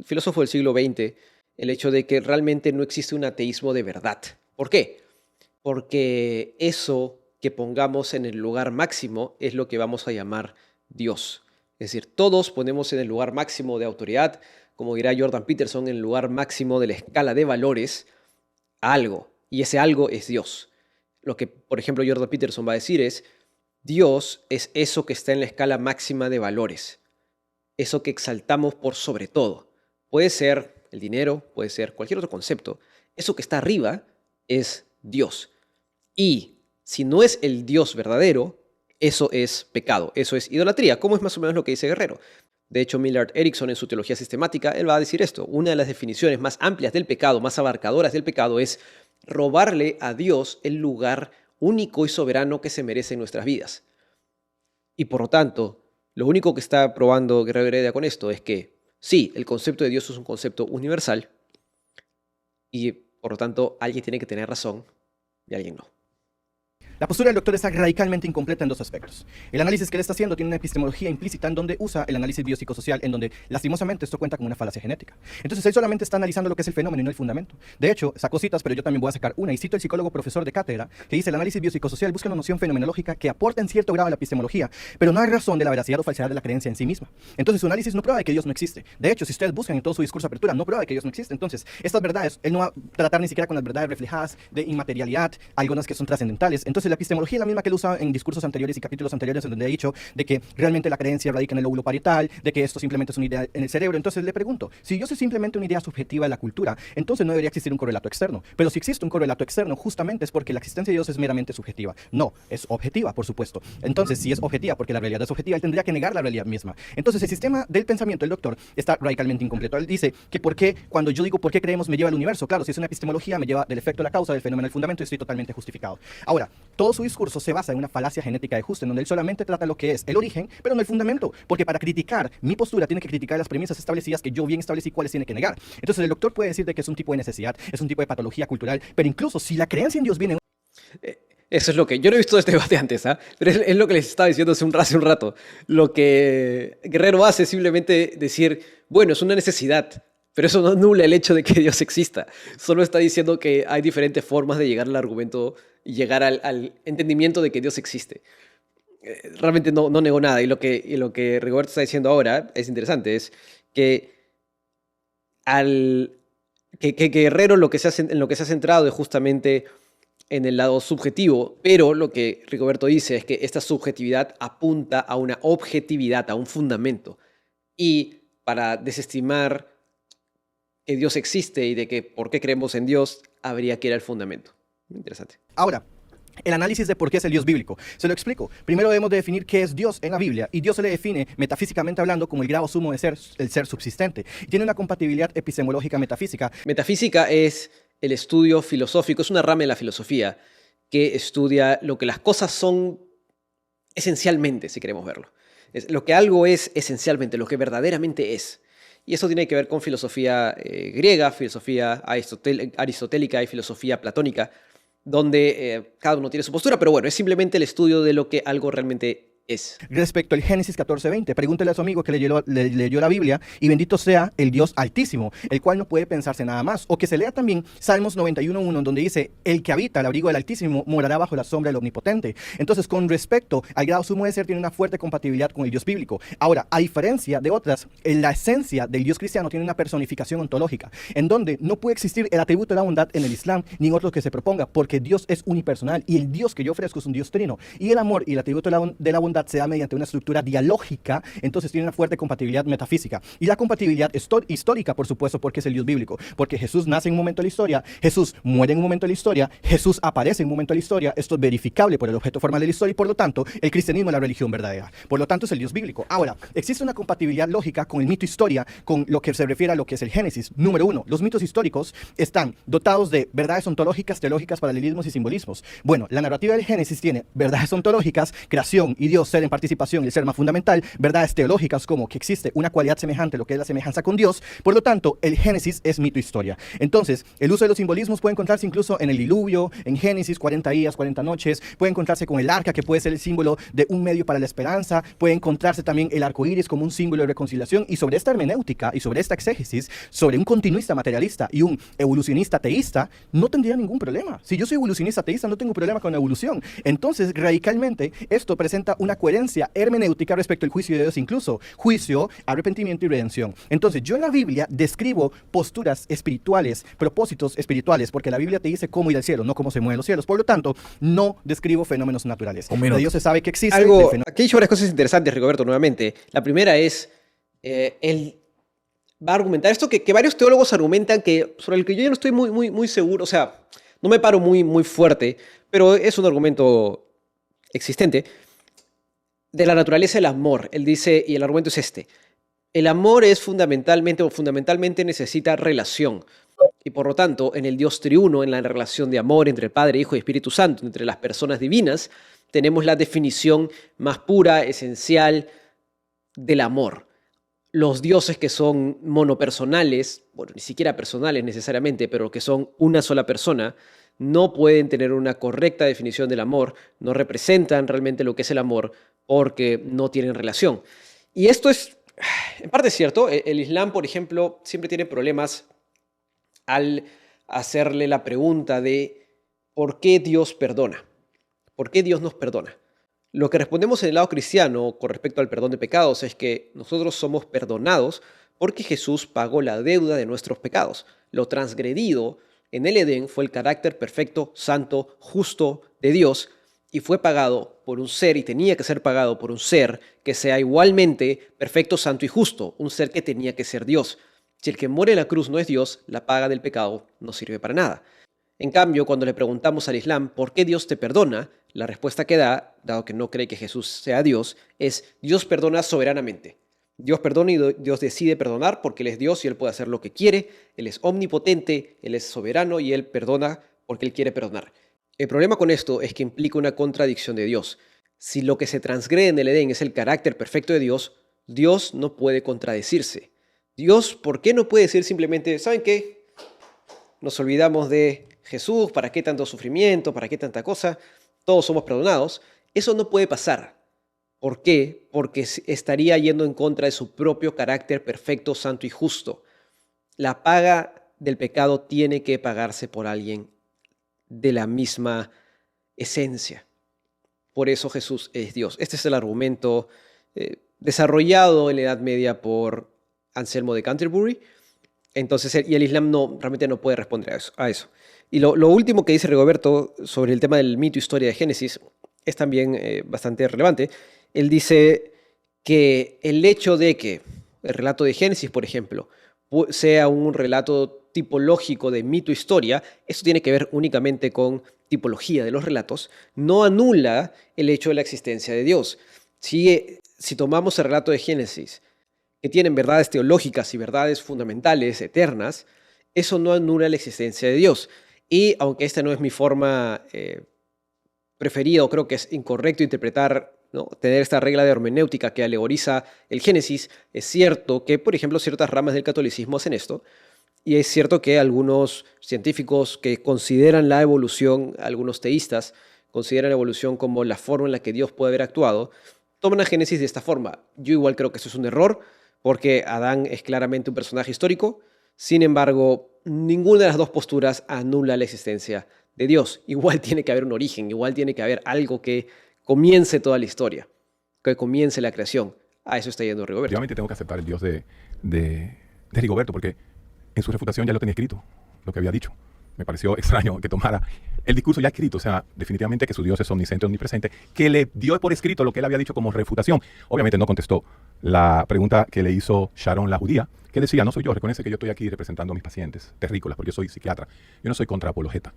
filósofos del siglo XX, el hecho de que realmente no existe un ateísmo de verdad. ¿Por qué? Porque eso que pongamos en el lugar máximo es lo que vamos a llamar Dios. Es decir, todos ponemos en el lugar máximo de autoridad, como dirá Jordan Peterson, en el lugar máximo de la escala de valores, a algo. Y ese algo es Dios. Lo que, por ejemplo, Jordan Peterson va a decir es, Dios es eso que está en la escala máxima de valores. Eso que exaltamos por sobre todo. Puede ser el dinero, puede ser cualquier otro concepto. Eso que está arriba es Dios. Y si no es el Dios verdadero, eso es pecado, eso es idolatría, como es más o menos lo que dice Guerrero. De hecho, Millard Erickson en su teología sistemática, él va a decir esto. Una de las definiciones más amplias del pecado, más abarcadoras del pecado, es robarle a Dios el lugar único y soberano que se merece en nuestras vidas. Y por lo tanto, lo único que está probando Guerrero Heredia con esto es que sí, el concepto de Dios es un concepto universal y por lo tanto alguien tiene que tener razón y alguien no. La postura del doctor está radicalmente incompleta en dos aspectos. El análisis que él está haciendo tiene una epistemología implícita en donde usa el análisis biopsicosocial, en donde lastimosamente esto cuenta como una falacia genética. Entonces él solamente está analizando lo que es el fenómeno y no el fundamento. De hecho, sacó citas, pero yo también voy a sacar una, y cito al psicólogo profesor de cátedra, que dice: el análisis biopsicosocial busca una noción fenomenológica que aporta en cierto grado a la epistemología, pero no hay razón de la veracidad o falsedad de la creencia en sí misma. Entonces su análisis no prueba de que Dios no existe. De hecho, si ustedes buscan en todo su discurso de apertura, no prueba de que Dios no existe. Entonces, estas verdades, él no va a tratar ni siquiera con las verdades reflejadas de inmaterialidad, algunas que son trascendentales. Entonces la epistemología es la misma que él usa en discursos anteriores y capítulos anteriores, en donde ha dicho de que realmente la creencia radica en el lóbulo parietal, de que esto simplemente es una idea en el cerebro. Entonces le pregunto, si Dios es simplemente una idea subjetiva de la cultura, entonces no debería existir un correlato externo. Pero si existe un correlato externo, justamente es porque la existencia de Dios es meramente subjetiva. No, es objetiva, por supuesto. Entonces, si es objetiva porque la realidad es objetiva, él tendría que negar la realidad misma. Entonces, el sistema del pensamiento del doctor está radicalmente incompleto. Él dice que por qué, cuando yo digo por qué creemos, me lleva al universo. Claro, si es una epistemología, me lleva del efecto a la causa, del fenómeno al fundamento, y estoy totalmente justificado. Ahora, todo su discurso se basa en una falacia genética de Huxley, en donde él solamente trata lo que es el origen, pero no el fundamento, porque para criticar mi postura tiene que criticar las premisas establecidas que yo bien establecí cuáles tiene que negar. Entonces el doctor puede decir de que es un tipo de necesidad, es un tipo de patología cultural, pero incluso si la creencia en Dios viene... Eso es lo que... Yo no he visto este debate antes, ¿ah? Pero es lo que les estaba diciendo hace un rato. Lo que Guerrero hace es simplemente decir, bueno, es una necesidad, pero eso no anula el hecho de que Dios exista. Solo está diciendo que hay diferentes formas de llegar al argumento y llegar al entendimiento de que Dios existe. Realmente no negó nada. Y lo que Rigoberto está diciendo ahora es interesante, es que que Guerrero en lo que se ha centrado es justamente en el lado subjetivo, pero lo que Rigoberto dice es que esta subjetividad apunta a una objetividad, a un fundamento. Y para desestimar que Dios existe y de que por qué creemos en Dios, habría que ir al fundamento. Interesante. Ahora, el análisis de por qué es el Dios bíblico. Se lo explico. Primero debemos de definir qué es Dios en la Biblia. Y Dios se le define, metafísicamente hablando, como el grado sumo de ser, el ser subsistente. Tiene una compatibilidad epistemológica metafísica. Metafísica es el estudio filosófico, es una rama de la filosofía que estudia lo que las cosas son esencialmente, si queremos verlo. Es lo que algo es esencialmente, lo que verdaderamente es. Y eso tiene que ver con filosofía griega, filosofía aristotélica y filosofía platónica, donde cada uno tiene su postura, pero bueno, es simplemente el estudio de lo que algo realmente es. Respecto al Génesis 14:20, pregúntele a su amigo que leyó la Biblia, y bendito sea el Dios Altísimo, el cual no puede pensarse nada más. O que se lea también Salmos 91:1, donde dice, el que habita al abrigo del Altísimo morará bajo la sombra del Omnipotente. Entonces, con respecto al grado sumo de ser, tiene una fuerte compatibilidad con el Dios bíblico. Ahora, a diferencia de otras, la esencia del Dios cristiano tiene una personificación ontológica, en donde no puede existir el atributo de la bondad en el Islam, ni en otros que se proponga, porque Dios es unipersonal, y el Dios que yo ofrezco es un Dios trino. Y el amor y el atributo de la bondad verdad se da mediante una estructura dialógica, entonces tiene una fuerte compatibilidad metafísica. Y la compatibilidad histórica, por supuesto, porque es el Dios bíblico. Porque Jesús nace en un momento de la historia, Jesús muere en un momento de la historia, Jesús aparece en un momento de la historia. Esto es verificable por el objeto formal de la historia y por lo tanto el cristianismo es la religión verdadera. Por lo tanto es el Dios bíblico. Ahora, existe una compatibilidad lógica con el mito historia, con lo que se refiere a lo que es el Génesis. Número uno, los mitos históricos están dotados de verdades ontológicas, teológicas, paralelismos y simbolismos. Bueno, la narrativa del Génesis tiene verdades ontológicas, creación y Dios, ser en participación y el ser más fundamental, verdades teológicas como que existe una cualidad semejante, lo que es la semejanza con Dios. Por lo tanto, el Génesis es mito historia. Entonces, el uso de los simbolismos puede encontrarse incluso en el diluvio, en Génesis, 40 días, 40 noches, puede encontrarse con el arca, que puede ser el símbolo de un medio para la esperanza, puede encontrarse también el arco iris como un símbolo de reconciliación, y sobre esta hermenéutica y sobre esta exégesis, sobre un continuista materialista y un evolucionista teísta, no tendría ningún problema. Si yo soy evolucionista teísta, no tengo problema con la evolución. Entonces, radicalmente, esto presenta una coherencia hermenéutica respecto al juicio de Dios, incluso juicio, arrepentimiento y redención. Entonces, yo en la Biblia describo posturas espirituales, propósitos espirituales, porque la Biblia te dice cómo ir al cielo, no cómo se mueven los cielos. Por lo tanto, no describo fenómenos naturales. De Dios se sabe que existe. Aquí hay varias cosas interesantes, Rigoberto, nuevamente. La primera es, él va a argumentar esto que varios teólogos argumentan, que sobre el que yo ya no estoy muy seguro, o sea, no me paro muy fuerte, pero es un argumento existente, de la naturaleza del amor. Él dice, y el argumento es este: el amor es fundamentalmente necesita relación. Y por lo tanto, en el Dios triuno, en la relación de amor entre Padre, Hijo y Espíritu Santo, entre las personas divinas, tenemos la definición más pura, esencial del amor. Los dioses que son monopersonales, bueno, ni siquiera personales necesariamente, pero que son una sola persona, no pueden tener una correcta definición del amor, no representan realmente lo que es el amor porque no tienen relación. Y esto es, en parte cierto. El Islam, por ejemplo, siempre tiene problemas al hacerle la pregunta de ¿por qué Dios perdona? ¿Por qué Dios nos perdona? Lo que respondemos en el lado cristiano con respecto al perdón de pecados es que nosotros somos perdonados porque Jesús pagó la deuda de nuestros pecados. Lo transgredido en el Edén fue el carácter perfecto, santo, justo de Dios, y fue pagado por un ser, y tenía que ser pagado por un ser que sea igualmente perfecto, santo y justo, un ser que tenía que ser Dios. Si el que muere en la cruz no es Dios, la paga del pecado no sirve para nada. En cambio, cuando le preguntamos al Islam ¿por qué Dios te perdona?, la respuesta que da, dado que no cree que Jesús sea Dios, es Dios perdona soberanamente. Dios perdona y Dios decide perdonar porque Él es Dios y Él puede hacer lo que quiere. Él es omnipotente, Él es soberano y Él perdona porque Él quiere perdonar. El problema con esto es que implica una contradicción de Dios. Si lo que se transgrede en el Edén es el carácter perfecto de Dios, Dios no puede contradecirse. Dios, ¿por qué no puede decir simplemente, ¿saben qué? Nos olvidamos de Jesús, ¿para qué tanto sufrimiento? ¿Para qué tanta cosa? Todos somos perdonados. Eso no puede pasar. ¿Por qué? Porque estaría yendo en contra de su propio carácter perfecto, santo y justo. La paga del pecado tiene que pagarse por alguien de la misma esencia. Por eso Jesús es Dios. Este es el argumento desarrollado en la Edad Media por Anselmo de Canterbury. Entonces, y el Islam realmente no puede responder a eso. Y lo último que dice Rigoberto sobre el tema del mito historia de Génesis es también bastante relevante. Él dice que el hecho de que el relato de Génesis, por ejemplo, sea un relato tipológico de mito-historia, esto tiene que ver únicamente con tipología de los relatos, no anula el hecho de la existencia de Dios. Si tomamos el relato de Génesis, que tienen verdades teológicas y verdades fundamentales, eternas, eso no anula la existencia de Dios. Y aunque esta no es mi forma preferida, o creo que es incorrecto interpretar, ¿no?, tener esta regla de hermenéutica que alegoriza el Génesis, es cierto que, por ejemplo, ciertas ramas del catolicismo hacen esto, y es cierto que algunos científicos que consideran la evolución, algunos teístas, consideran la evolución como la forma en la que Dios puede haber actuado, toman a Génesis de esta forma. Yo igual creo que eso es un error, porque Adán es claramente un personaje histórico. Sin embargo, ninguna de las dos posturas anula la existencia de Dios. Igual tiene que haber un origen, igual tiene que haber algo que comience toda la historia, que comience la creación. A eso está yendo Rigoberto. Obviamente tengo que aceptar el Dios de Rigoberto, porque en su refutación ya lo tenía escrito, lo que había dicho. Me pareció extraño que tomara el discurso ya escrito, o sea, definitivamente que su Dios es omnisciente, omnipresente, que le dio por escrito lo que él había dicho como refutación. Obviamente no contestó la pregunta que le hizo Sharon la judía, que decía, no soy yo, reconoce que yo estoy aquí representando a mis pacientes terrícolas, porque yo soy psiquiatra, yo no soy contra apologeta.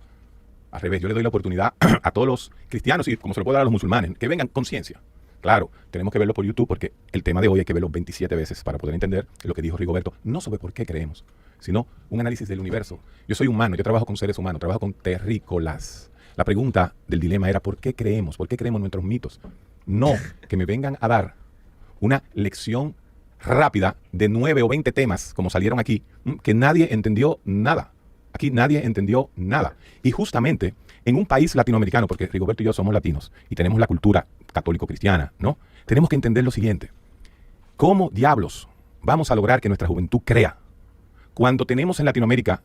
Al revés, yo le doy la oportunidad a todos los cristianos, y como se lo puedo dar a los musulmanes, que vengan con ciencia. Claro, tenemos que verlo por YouTube porque el tema de hoy hay que verlo 27 veces para poder entender lo que dijo Rigoberto, no sobre por qué creemos, sino un análisis del universo. Yo soy humano, yo trabajo con seres humanos, trabajo con terrícolas. La pregunta del dilema era ¿por qué creemos? ¿Por qué creemos nuestros mitos? No que me vengan a dar una lección rápida de 9 o 20 temas, como salieron aquí, que nadie entendió nada. Aquí nadie entendió nada. Y justamente en un país latinoamericano, porque Rigoberto y yo somos latinos y tenemos la cultura católico-cristiana, ¿no? Tenemos que entender lo siguiente. ¿Cómo diablos vamos a lograr que nuestra juventud crea cuando tenemos en Latinoamérica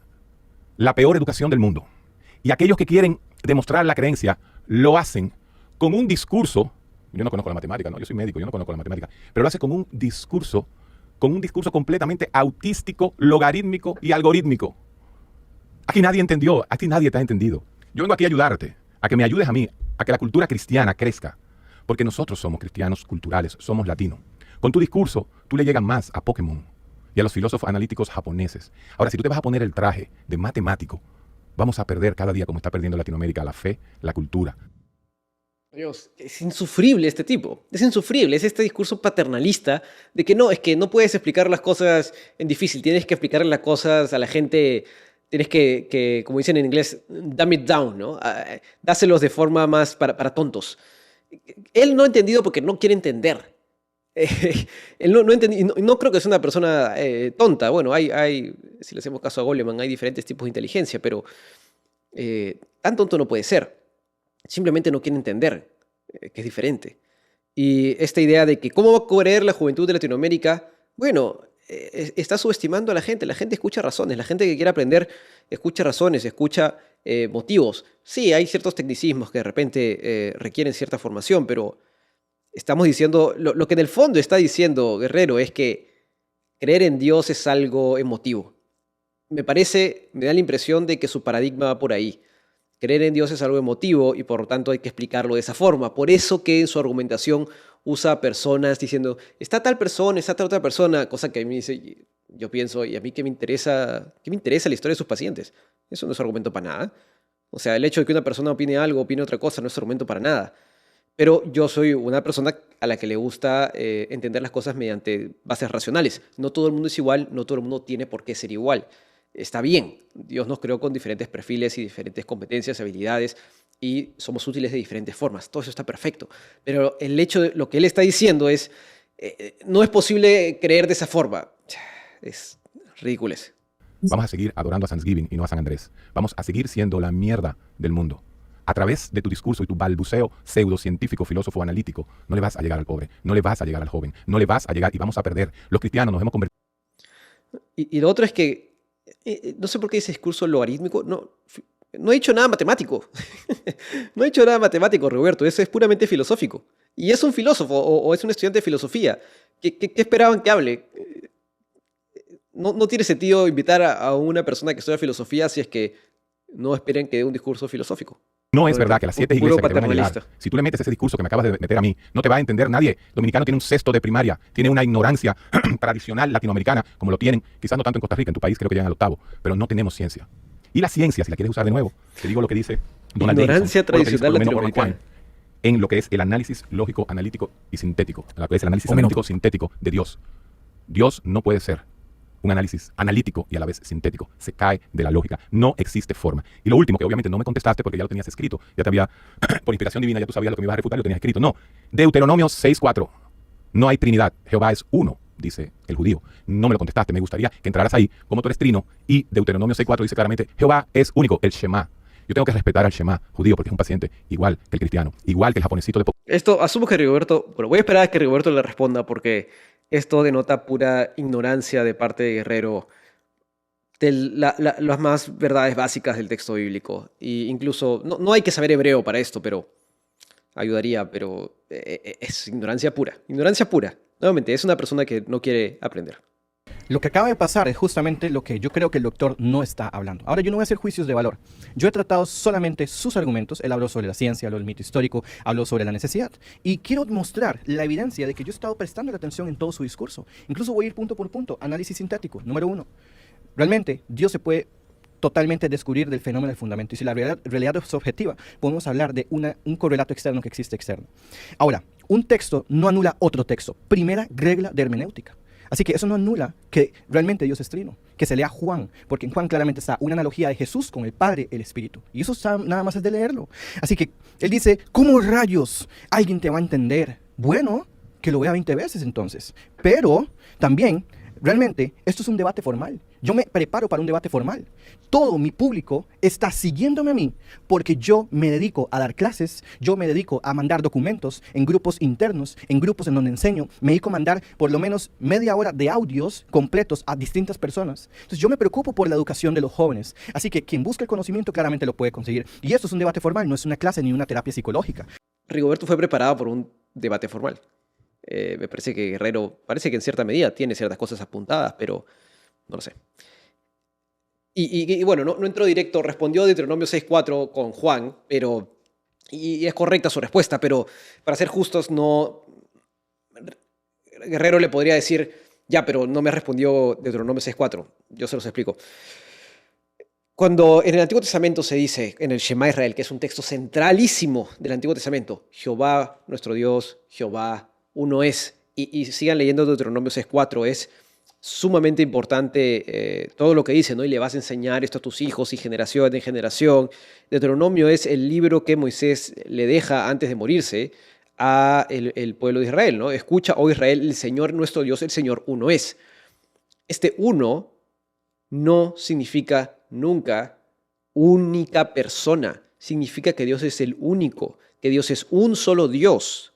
la peor educación del mundo? Y aquellos que quieren demostrar la creencia lo hacen con un discurso. Yo no conozco la matemática, ¿no? Yo soy médico, yo no conozco la matemática. Pero lo hace con un discurso completamente autístico, logarítmico y algorítmico. Aquí nadie entendió, aquí nadie te ha entendido. Yo vengo aquí a ayudarte, a que me ayudes a mí, a que la cultura cristiana crezca. Porque nosotros somos cristianos culturales, somos latinos. Con tu discurso, tú le llegas más a Pokémon y a los filósofos analíticos japoneses. Ahora, si tú te vas a poner el traje de matemático, vamos a perder cada día, como está perdiendo Latinoamérica, la fe, la cultura. Dios, es insufrible este tipo. Es insufrible. Es este discurso paternalista de que no, es que no puedes explicar las cosas en difícil. Tienes que explicar las cosas a la gente. Tienes que, como dicen en inglés, dumb it down, ¿no? Dáselos de forma más para tontos. Él no ha entendido porque no quiere entender. Él no entendió, no creo que sea una persona tonta. Bueno, si le hacemos caso a Goleman, hay diferentes tipos de inteligencia, pero tan tonto no puede ser. Simplemente no quiere entender, que es diferente. Y esta idea de que cómo va a creer la juventud de Latinoamérica, bueno, está subestimando a la gente. La gente escucha razones, la gente que quiere aprender escucha razones, escucha motivos. Sí, hay ciertos tecnicismos que de repente requieren cierta formación, pero estamos diciendo, lo que en el fondo está diciendo Guerrero es que creer en Dios es algo emotivo. Me da la impresión de que su paradigma va por ahí. Creer en Dios es algo emotivo y por lo tanto hay que explicarlo de esa forma. Por eso que en su argumentación usa personas diciendo, está tal persona, está tal otra persona, cosa que a mí dice, yo pienso, ¿y a mí qué me interesa la historia de sus pacientes? Eso no es argumento para nada. O sea, el hecho de que una persona opine algo, opine otra cosa, no es argumento para nada. Pero yo soy una persona a la que le gusta entender las cosas mediante bases racionales. No todo el mundo es igual, no todo el mundo tiene por qué ser igual. Está bien, Dios nos creó con diferentes perfiles y diferentes competencias, habilidades, y somos útiles de diferentes formas. Todo eso está perfecto. Pero el hecho de lo que él está diciendo es, no es posible creer de esa forma. Es ridículo. Vamos a seguir adorando a Thanksgiving y no a San Andrés. Vamos a seguir siendo la mierda del mundo. A través de tu discurso y tu balbuceo pseudocientífico, filósofo, analítico, no le vas a llegar al pobre, no le vas a llegar al joven, no le vas a llegar y vamos a perder. Los cristianos nos hemos convertido. Y lo otro es que no sé por qué ese discurso logarítmico, no he dicho nada matemático. No he dicho nada matemático, Roberto, eso es puramente filosófico. Y es un filósofo o es un estudiante de filosofía. ¿Qué esperaban que hable? No tiene sentido invitar a una persona que estudia filosofía si es que no esperen que dé un discurso filosófico. No es verdad que las 7 iglesias que te van a llegar, si tú le metes ese discurso que me acabas de meter a mí, no te va a entender nadie. Dominicano tiene un sexto de primaria, tiene una ignorancia tradicional latinoamericana, como lo tienen, quizás no tanto en Costa Rica, en tu país creo que llegan al octavo, pero no tenemos ciencia. Y la ciencia, si la quieres usar de nuevo, te digo lo que dice Donald ignorancia Davidson, tradicional latinoamericana. En lo que es el análisis lógico, analítico y sintético, en lo que es el análisis analítico sintético de Dios. Dios no puede ser un análisis analítico y a la vez sintético. Se cae de la lógica. No existe forma. Y lo último, que obviamente no me contestaste porque ya lo tenías escrito, ya te había, por inspiración divina, ya tú sabías lo que me ibas a refutar y lo tenías escrito. No. Deuteronomio 6:4. No hay Trinidad. Jehová es uno, dice el judío. No me lo contestaste. Me gustaría que entraras ahí, como tú eres trino, y Deuteronomio 6:4 dice claramente, Jehová es único, el Shema. Yo tengo que respetar al Shema judío porque es un paciente igual que el cristiano, igual que el japonesito de... Esto, asumo que Rigoberto... Bueno, voy a esperar a que Rigoberto le responda porque esto denota pura ignorancia de parte de Guerrero de las más verdades básicas del texto bíblico. Y incluso, no hay que saber hebreo para esto, pero ayudaría, pero es ignorancia pura. Ignorancia pura. Nuevamente, es una persona que no quiere aprender. Lo que acaba de pasar es justamente lo que yo creo que el doctor no está hablando. Ahora, yo no voy a hacer juicios de valor. Yo he tratado solamente sus argumentos. Él habló sobre la ciencia, habló del mito histórico, habló sobre la necesidad. Y quiero mostrar la evidencia de que yo he estado prestando atención en todo su discurso. Incluso voy a ir punto por punto. Análisis sintático. Número 1. Realmente, Dios se puede totalmente descubrir del fenómeno del fundamento. Y si la realidad es objetiva, podemos hablar de un correlato externo que existe externo. Ahora, un texto no anula otro texto. Primera regla de hermenéutica. Así que eso no anula que realmente Dios es trino, que se lea Juan, porque en Juan claramente está una analogía de Jesús con el Padre, el Espíritu. Y eso nada más es de leerlo. Así que él dice, ¿cómo rayos alguien te va a entender? Bueno, que lo vea 20 veces entonces. Pero también, realmente, esto es un debate formal. Yo me preparo para un debate formal. Todo mi público está siguiéndome a mí porque yo me dedico a dar clases, yo me dedico a mandar documentos en grupos internos, en grupos en donde enseño. Me dedico a mandar por lo menos media hora de audios completos a distintas personas. Entonces yo me preocupo por la educación de los jóvenes. Así que quien busca el conocimiento claramente lo puede conseguir. Y esto es un debate formal, no es una clase ni una terapia psicológica. Rigoberto fue preparado por un debate formal. Me parece que Guerrero, parece que en cierta medida tiene ciertas cosas apuntadas, pero no lo sé. Y bueno, no entró directo, respondió Deuteronomio 6.4 con Juan, pero y es correcta su respuesta, pero para ser justos, no. Guerrero le podría decir, ya, pero no me respondió Deuteronomio 6.4. Yo se los explico. Cuando en el Antiguo Testamento se dice, en el Shema Israel, que es un texto centralísimo del Antiguo Testamento, Jehová, nuestro Dios, Jehová, uno es, y sigan leyendo Deuteronomio 6.4, es sumamente importante todo lo que dice, ¿no? Y le vas a enseñar esto a tus hijos y generación en generación. Deuteronomio es el libro que Moisés le deja antes de morirse a el pueblo de Israel, ¿no? Escucha, oh Israel, el Señor nuestro Dios, el Señor uno es. Este uno no significa nunca única persona. Significa que Dios es el único, que Dios es un solo Dios.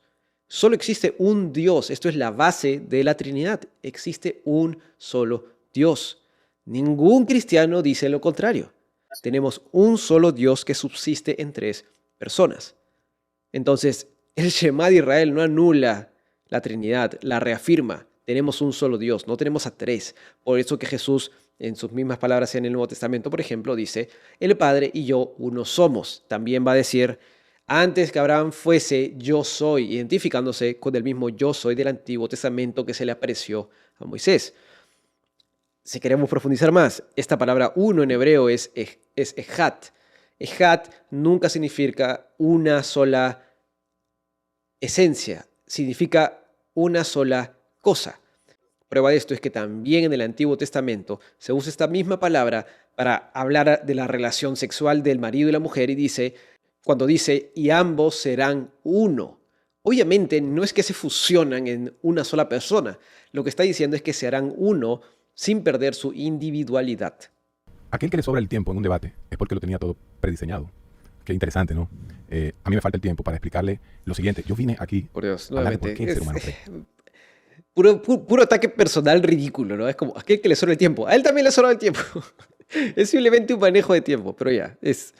Solo existe un Dios. Esto es la base de la Trinidad. Existe un solo Dios. Ningún cristiano dice lo contrario. Tenemos un solo Dios que subsiste en tres personas. Entonces, el Shema de Israel no anula la Trinidad, la reafirma. Tenemos un solo Dios, no tenemos a tres. Por eso que Jesús, en sus mismas palabras en el Nuevo Testamento, por ejemplo, dice, el Padre y yo uno somos. También va a decir, antes que Abraham fuese, yo soy, identificándose con el mismo yo soy del Antiguo Testamento que se le apareció a Moisés. Si queremos profundizar más, esta palabra uno en hebreo es ejat. Ejat nunca significa una sola esencia, significa una sola cosa. Prueba de esto es que también en el Antiguo Testamento se usa esta misma palabra para hablar de la relación sexual del marido y la mujer y dice, cuando dice, y ambos serán uno. Obviamente no es que se fusionan en una sola persona. Lo que está diciendo es que se harán uno sin perder su individualidad. Aquel que le sobra el tiempo en un debate es porque lo tenía todo prediseñado. Qué interesante, ¿no? A mí me falta el tiempo para explicarle lo siguiente. Yo vine aquí Por Dios, a hablar de por nuevamente, qué el ser humano cree. Puro ataque personal ridículo, ¿no? Es como aquel que le sobra el tiempo. A él también le sobra el tiempo. Es simplemente un manejo de tiempo, pero ya, es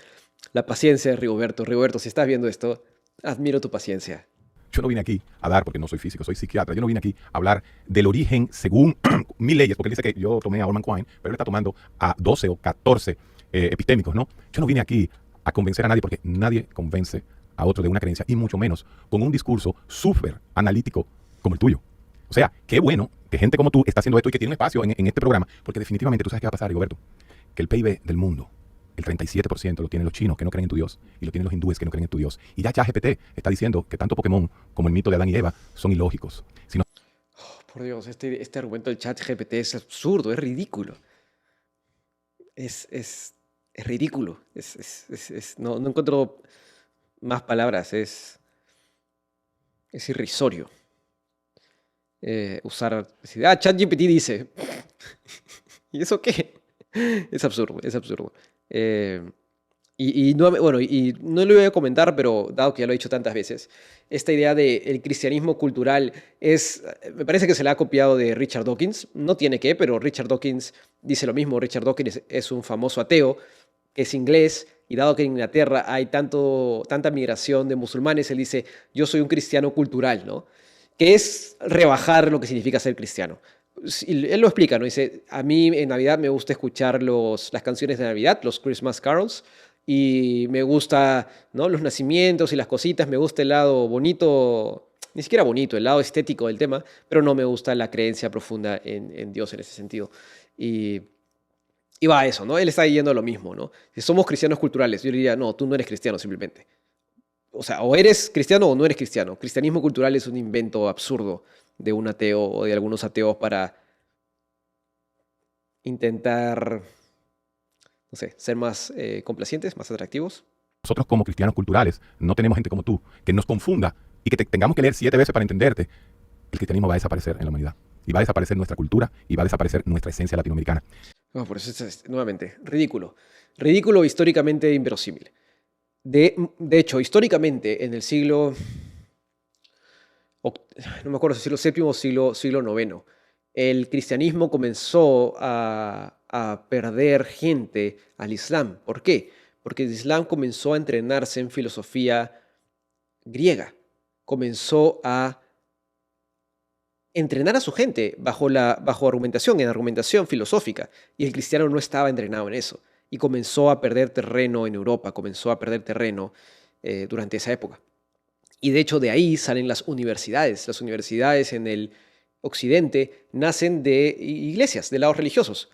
la paciencia de Rigoberto. Rigoberto, si estás viendo esto, admiro tu paciencia. Yo no vine aquí a dar, porque no soy físico, soy psiquiatra. Yo no vine aquí a hablar del origen según mis leyes, porque él dice que yo tomé a Orman Quine, pero él está tomando a 12 o 14 epistémicos, ¿no? Yo no vine aquí a convencer a nadie, porque nadie convence a otro de una creencia, y mucho menos con un discurso súper analítico como el tuyo. O sea, qué bueno que gente como tú está haciendo esto y que tiene un espacio en este programa, porque definitivamente tú sabes qué va a pasar, Rigoberto, que el PIB del mundo, el 37% lo tienen los chinos que no creen en tu Dios y lo tienen los hindúes que no creen en tu Dios. Y ya ChatGPT está diciendo que tanto Pokémon como el mito de Adán y Eva son ilógicos. Por Dios, este argumento del ChatGPT es absurdo, es ridículo. Es ridículo. No encuentro más palabras. Es irrisorio. ChatGPT dice. ¿Y eso qué? Es absurdo, es absurdo. Y no lo voy a comentar, pero dado que ya lo he dicho tantas veces, esta idea del cristianismo cultural me parece que se la ha copiado de Richard Dawkins. No tiene que, pero Richard Dawkins dice lo mismo. Richard Dawkins es un famoso ateo que es inglés, y dado que en Inglaterra hay tanta migración de musulmanes, él dice, yo soy un cristiano cultural, ¿no? Que es rebajar lo que significa ser cristiano. sí, él lo explica, ¿no? Dice, a mí en Navidad me gusta escuchar las canciones de Navidad, los Christmas carols, y me gusta, ¿no? Los nacimientos y las cositas, me gusta el lado bonito, ni siquiera bonito, el lado estético del tema, pero no me gusta la creencia profunda en Dios en ese sentido. Y, y va a eso, ¿no? Él está yendo a lo mismo, ¿no? Si somos cristianos culturales, yo diría, no, tú no eres cristiano simplemente. O sea, o eres cristiano o no eres cristiano. Cristianismo cultural es un invento absurdo de un ateo o de algunos ateos para intentar, no sé, ser más complacientes, más atractivos. Nosotros como cristianos culturales no tenemos gente como tú que nos confunda y que tengamos que leer 7 veces para entenderte. El cristianismo va a desaparecer en la humanidad. Y va a desaparecer nuestra cultura y va a desaparecer nuestra esencia latinoamericana. No, por eso es, nuevamente, ridículo. Ridículo históricamente inverosímil. De hecho, históricamente, en el siglo, no me acuerdo si siglo VII o siglo IX, el cristianismo comenzó a perder gente al Islam. ¿Por qué? Porque el Islam comenzó a entrenarse en filosofía griega. Comenzó a entrenar a su gente bajo argumentación, en argumentación filosófica. Y el cristiano no estaba entrenado en eso. Y comenzó a perder terreno en Europa, comenzó a perder terreno durante esa época. Y de hecho de ahí salen las universidades. Las universidades en el occidente nacen de iglesias, de lados religiosos.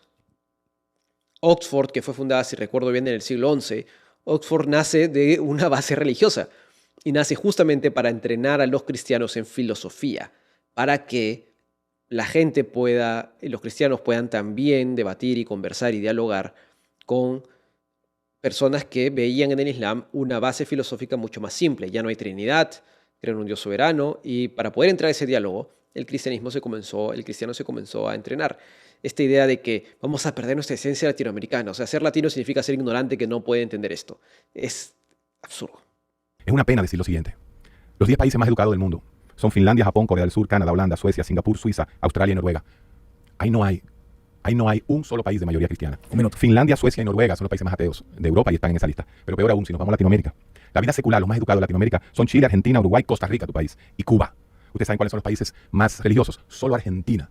Oxford, que fue fundada, si recuerdo bien, en el siglo XI, Oxford nace de una base religiosa y nace justamente para entrenar a los cristianos en filosofía, para que la gente pueda, los cristianos puedan también debatir y conversar y dialogar con personas que veían en el Islam una base filosófica mucho más simple. Ya no hay Trinidad, creen en un Dios soberano, y para poder entrar a ese diálogo, el cristiano se comenzó a entrenar. Esta idea de que vamos a perder nuestra esencia latinoamericana. O sea, ser latino significa ser ignorante que no puede entender esto. Es absurdo. Es una pena decir lo siguiente. Los 10 países más educados del mundo son Finlandia, Japón, Corea del Sur, Canadá, Holanda, Suecia, Singapur, Suiza, Australia y Noruega. Ahí no hay un solo país de mayoría cristiana. Finlandia, Suecia y Noruega son los países más ateos de Europa y están en esa lista. Pero peor aún, si nos vamos a Latinoamérica. La vida secular, los más educados de Latinoamérica son Chile, Argentina, Uruguay, Costa Rica, tu país, y Cuba. Ustedes saben cuáles son los países más religiosos. Solo Argentina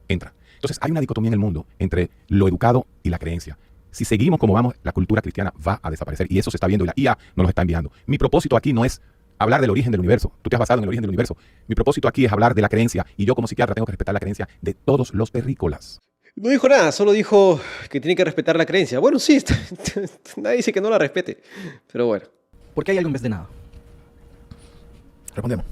entra. Entonces hay una dicotomía en el mundo entre lo educado y la creencia. Si seguimos como vamos, la cultura cristiana va a desaparecer. Y eso se está viendo y la IA nos lo está enviando. Mi propósito aquí no es hablar del origen del universo. Tú te has basado en el origen del universo. Mi propósito aquí es hablar de la creencia. Y yo como psiquiatra tengo que respetar la creencia de todos los terrícolas. No dijo nada, solo dijo que tiene que respetar la creencia. Bueno, sí, nadie dice que no la respete. Pero bueno. ¿Por qué hay algo en vez de nada? Respondemos.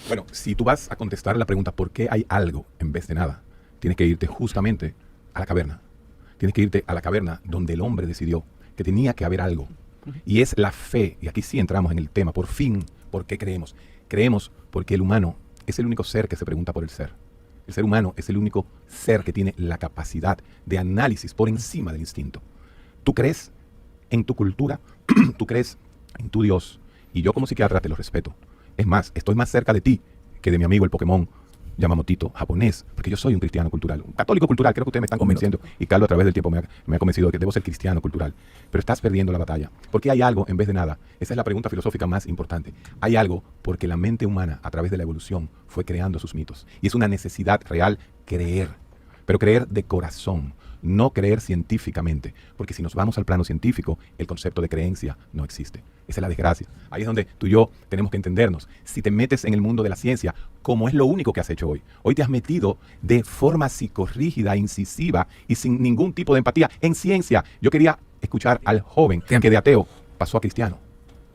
Bueno, si tú vas a contestar la pregunta ¿por qué hay algo en vez de nada? Tienes que irte justamente a la caverna. Tienes que irte a la caverna donde el hombre decidió que tenía que haber algo. Y es la fe, y aquí sí entramos en el tema, por fin, ¿por qué creemos? Creemos porque el humano es el único ser que se pregunta por el ser. El ser humano es el único ser que tiene la capacidad de análisis por encima del instinto. Tú crees en tu cultura, tú crees en tu Dios, y yo como psiquiatra te lo respeto. Es más, estoy más cerca de ti que de mi amigo el Pokémon Yamamotito japonés, porque yo soy un cristiano cultural, un católico cultural, creo que ustedes me están convenciendo, y Carlos a través del tiempo me ha convencido de que debo ser cristiano cultural, pero estás perdiendo la batalla, porque hay algo en vez de nada. Esa es la pregunta filosófica más importante. Hay algo porque la mente humana a través de la evolución fue creando sus mitos, y es una necesidad real creer, pero creer de corazón, no creer científicamente, porque si nos vamos al plano científico, el concepto de creencia no existe. Esa es la desgracia. Ahí es donde tú y yo tenemos que entendernos. Si te metes en el mundo de la ciencia, como es lo único que has hecho hoy, hoy te has metido de forma psicorrígida, incisiva y sin ningún tipo de empatía en ciencia. Yo quería escuchar al joven que de ateo pasó a cristiano.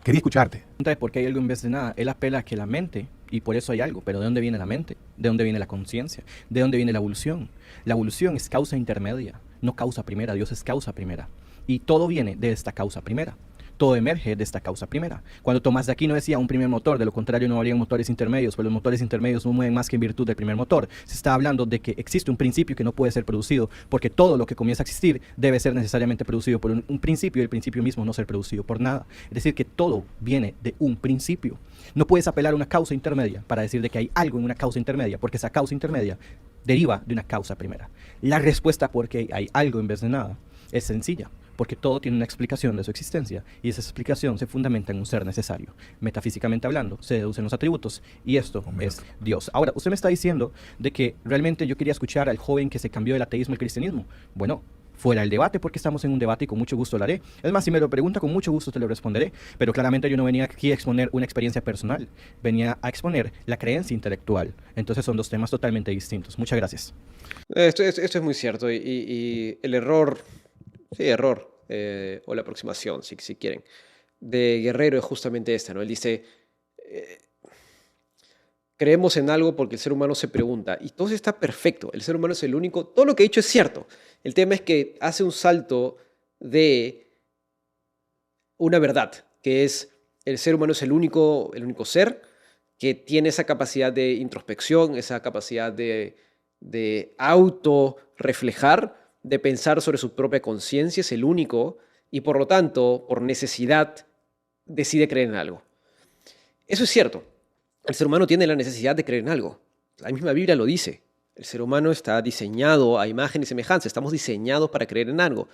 Quería escucharte. Entonces, ¿por qué hay algo en vez de nada? Él apela a que la mente, y por eso hay algo, pero ¿de dónde viene la mente? ¿De dónde viene la conciencia? ¿De dónde viene la evolución? La evolución es causa intermedia, no causa primera. Dios es causa primera. Y todo viene de esta causa primera. Todo emerge de esta causa primera. Cuando Tomás de Aquino decía un primer motor, de lo contrario no habría motores intermedios, pues los motores intermedios no mueven más que en virtud del primer motor. Se está hablando de que existe un principio que no puede ser producido, porque todo lo que comienza a existir debe ser necesariamente producido por un principio, y el principio mismo no ser producido por nada. Es decir, que todo viene de un principio. No puedes apelar a una causa intermedia para decir de que hay algo en una causa intermedia, porque esa causa intermedia deriva de una causa primera. La respuesta por qué hay algo en vez de nada es sencilla, porque todo tiene una explicación de su existencia, y esa explicación se fundamenta en un ser necesario. Metafísicamente hablando, se deducen los atributos, y esto es Dios. Ahora, usted me está diciendo de que realmente yo quería escuchar al joven que se cambió del ateísmo al cristianismo. Bueno, fuera el debate, porque estamos en un debate y con mucho gusto lo haré. Es más, si me lo pregunta, con mucho gusto te lo responderé. Pero claramente yo no venía aquí a exponer una experiencia personal, venía a exponer la creencia intelectual. Entonces son dos temas totalmente distintos. Muchas gracias. Esto es muy cierto y el error, sí, error, o la aproximación, si quieren, de Guerrero es justamente esta, ¿no? Él dice, creemos en algo porque el ser humano se pregunta, y todo está perfecto, el ser humano es el único, todo lo que he dicho es cierto. El tema es que hace un salto de una verdad, que es el ser humano es el único ser que tiene esa capacidad de introspección, esa capacidad de auto-reflejar, de pensar sobre su propia conciencia, es el único, y por lo tanto, por necesidad, decide creer en algo. Eso es cierto. El ser humano tiene la necesidad de creer en algo. La misma Biblia lo dice. El ser humano está diseñado a imagen y semejanza. Estamos diseñados para creer en algo.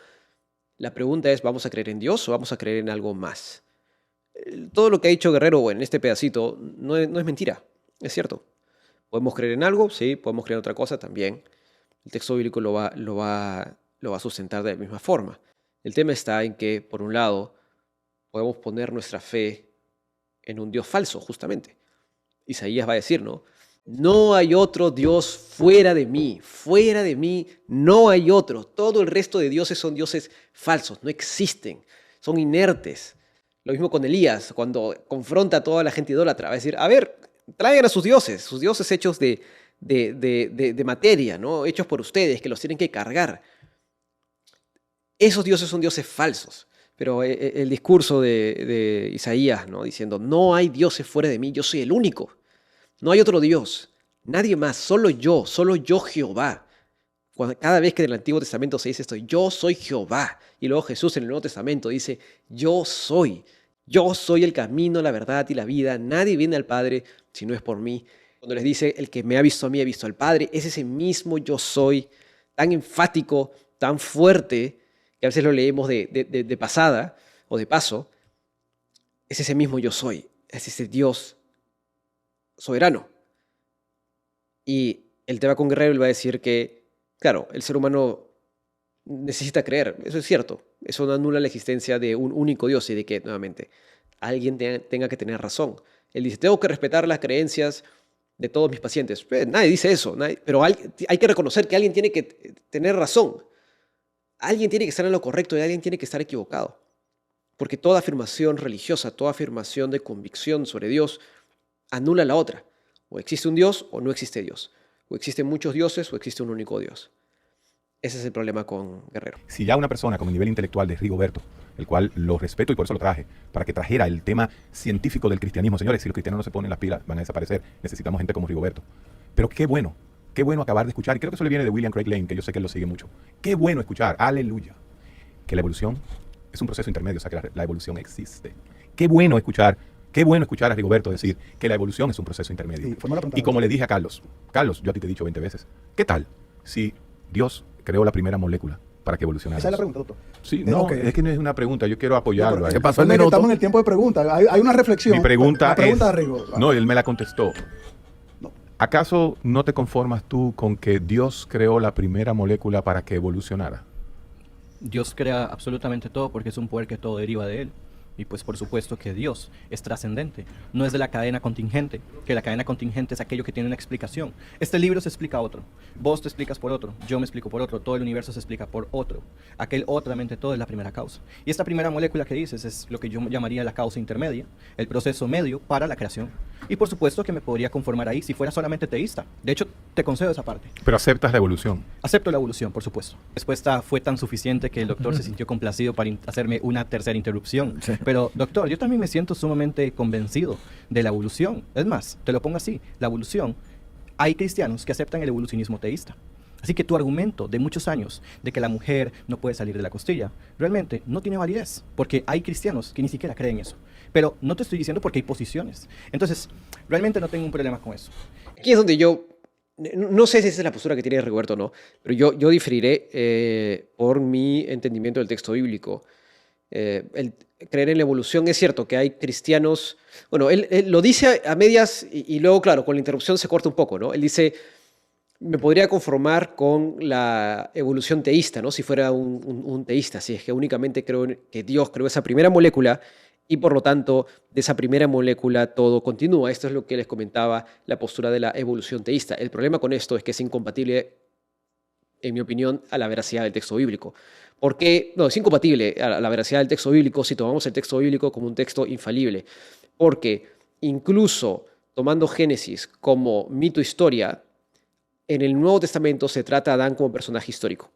La pregunta es, ¿vamos a creer en Dios o vamos a creer en algo más? Todo lo que ha dicho Guerrero en este pedacito no es mentira. Es cierto. ¿Podemos creer en algo? Sí. ¿Podemos creer en otra cosa? También. El texto bíblico lo va a sustentar de la misma forma. El tema está en que, por un lado, podemos poner nuestra fe en un Dios falso, justamente. Isaías va a decir, ¿no? No hay otro Dios fuera de mí no hay otro. Todo el resto de dioses son dioses falsos, no existen, son inertes. Lo mismo con Elías, cuando confronta a toda la gente idólatra, va a decir, a ver, traigan a sus dioses hechos de materia, ¿no? Hechos por ustedes, que los tienen que cargar. Esos dioses son dioses falsos. Pero el discurso de Isaías, ¿no? Diciendo, no hay dioses fuera de mí, yo soy el único. No hay otro Dios, nadie más, solo yo Jehová. Cada vez que en el Antiguo Testamento se dice esto, yo soy Jehová. Y luego Jesús en el Nuevo Testamento dice, yo soy el camino, la verdad y la vida. Nadie viene al Padre si no es por mí. Cuando les dice, el que me ha visto a mí ha visto al Padre, es ese mismo yo soy, tan enfático, tan fuerte, que a veces lo leemos de pasada o de paso. Es ese mismo yo soy, es ese Dios soberano. Y el tema con Guerrero él va a decir que, claro, el ser humano necesita creer, eso es cierto, eso no anula la existencia de un único Dios y de que, nuevamente, alguien tenga que tener razón. Él dice, tengo que respetar las creencias de todos mis pacientes. Nadie dice eso, pero hay que reconocer que alguien tiene que tener razón. Alguien tiene que estar en lo correcto y alguien tiene que estar equivocado. Porque toda afirmación religiosa, toda afirmación de convicción sobre Dios anula la otra. O existe un Dios o no existe Dios. O existen muchos dioses o existe un único Dios. Ese es el problema con Guerrero. Si ya una persona con el nivel intelectual de Rigoberto, el cual lo respeto y por eso lo traje, para que trajera el tema científico del cristianismo. Señores, si los cristianos no se ponen las pilas, van a desaparecer. Necesitamos gente como Rigoberto. Pero qué bueno acabar de escuchar, y creo que eso le viene de William Craig Lane, que yo sé que él lo sigue mucho. Qué bueno escuchar, aleluya, que la evolución es un proceso intermedio, o sea que la evolución existe. Qué bueno escuchar a Rigoberto decir que la evolución es un proceso intermedio. Sí, y como le dije a Carlos, yo a ti te he dicho 20 veces, ¿qué tal si Dios creó la primera molécula para que evolucionara? Esa es la pregunta, doctor. Sí, no, okay. Es que no es una pregunta, yo quiero apoyarlo. ¿Qué pasó? Estamos en el tiempo de preguntas, hay una reflexión. Mi pregunta es, de Rigo. No, él me la contestó. No. ¿Acaso no te conformas tú con que Dios creó la primera molécula para que evolucionara? Dios crea absolutamente todo porque es un poder que todo deriva de él. Y pues por supuesto que Dios es trascendente, no es de la cadena contingente, que la cadena contingente es aquello que tiene una explicación. Este libro se explica a otro, vos te explicas por otro, yo me explico por otro, todo el universo se explica por otro. Aquel otramente todo es la primera causa. Y esta primera molécula que dices es lo que yo llamaría la causa intermedia, el proceso medio para la creación. Y por supuesto que me podría conformar ahí si fuera solamente teísta. De hecho, te concedo esa parte. Pero aceptas la evolución. Acepto la evolución, por supuesto. La respuesta fue tan suficiente que el doctor se sintió complacido para hacerme una tercera interrupción. Sí. Pero, doctor, yo también me siento sumamente convencido de la evolución. Es más, te lo pongo así, la evolución, hay cristianos que aceptan el evolucionismo teísta. Así que tu argumento de muchos años de que la mujer no puede salir de la costilla, realmente no tiene validez, porque hay cristianos que ni siquiera creen eso. Pero no te estoy diciendo porque hay posiciones. Entonces, realmente no tengo un problema con eso. Aquí es donde yo no sé si esa es la postura que tiene Rigoberto o no, pero yo diferiré por mi entendimiento del texto bíblico. El creer en la evolución es cierto que hay cristianos, bueno, él lo dice a medias y luego, claro, con la interrupción se corta un poco, ¿no? Él dice, me podría conformar con la evolución teísta, ¿no? Si fuera un teísta, si es que únicamente creo que Dios creó esa primera molécula y por lo tanto de esa primera molécula todo continúa. Esto es lo que les comentaba, la postura de la evolución teísta. El problema con esto es que es incompatible, en mi opinión, a la veracidad del texto bíblico. Porque, no, es incompatible a la veracidad del texto bíblico si tomamos el texto bíblico como un texto infalible. Porque incluso tomando Génesis como mito-historia, en el Nuevo Testamento se trata a Adán como personaje histórico,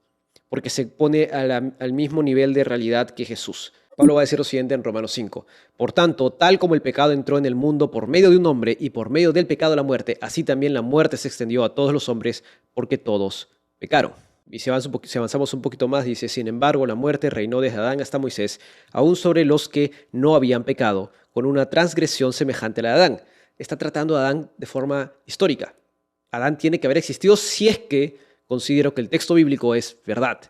porque se pone al mismo nivel de realidad que Jesús. Pablo va a decir lo siguiente en Romanos 5. Por tanto, tal como el pecado entró en el mundo por medio de un hombre y por medio del pecado la muerte, así también la muerte se extendió a todos los hombres porque todos pecaron. Y si avanzamos un poquito más, dice, sin embargo, la muerte reinó desde Adán hasta Moisés, aún sobre los que no habían pecado, con una transgresión semejante a la de Adán. Está tratando a Adán de forma histórica. Adán tiene que haber existido si es que considero que el texto bíblico es verdad.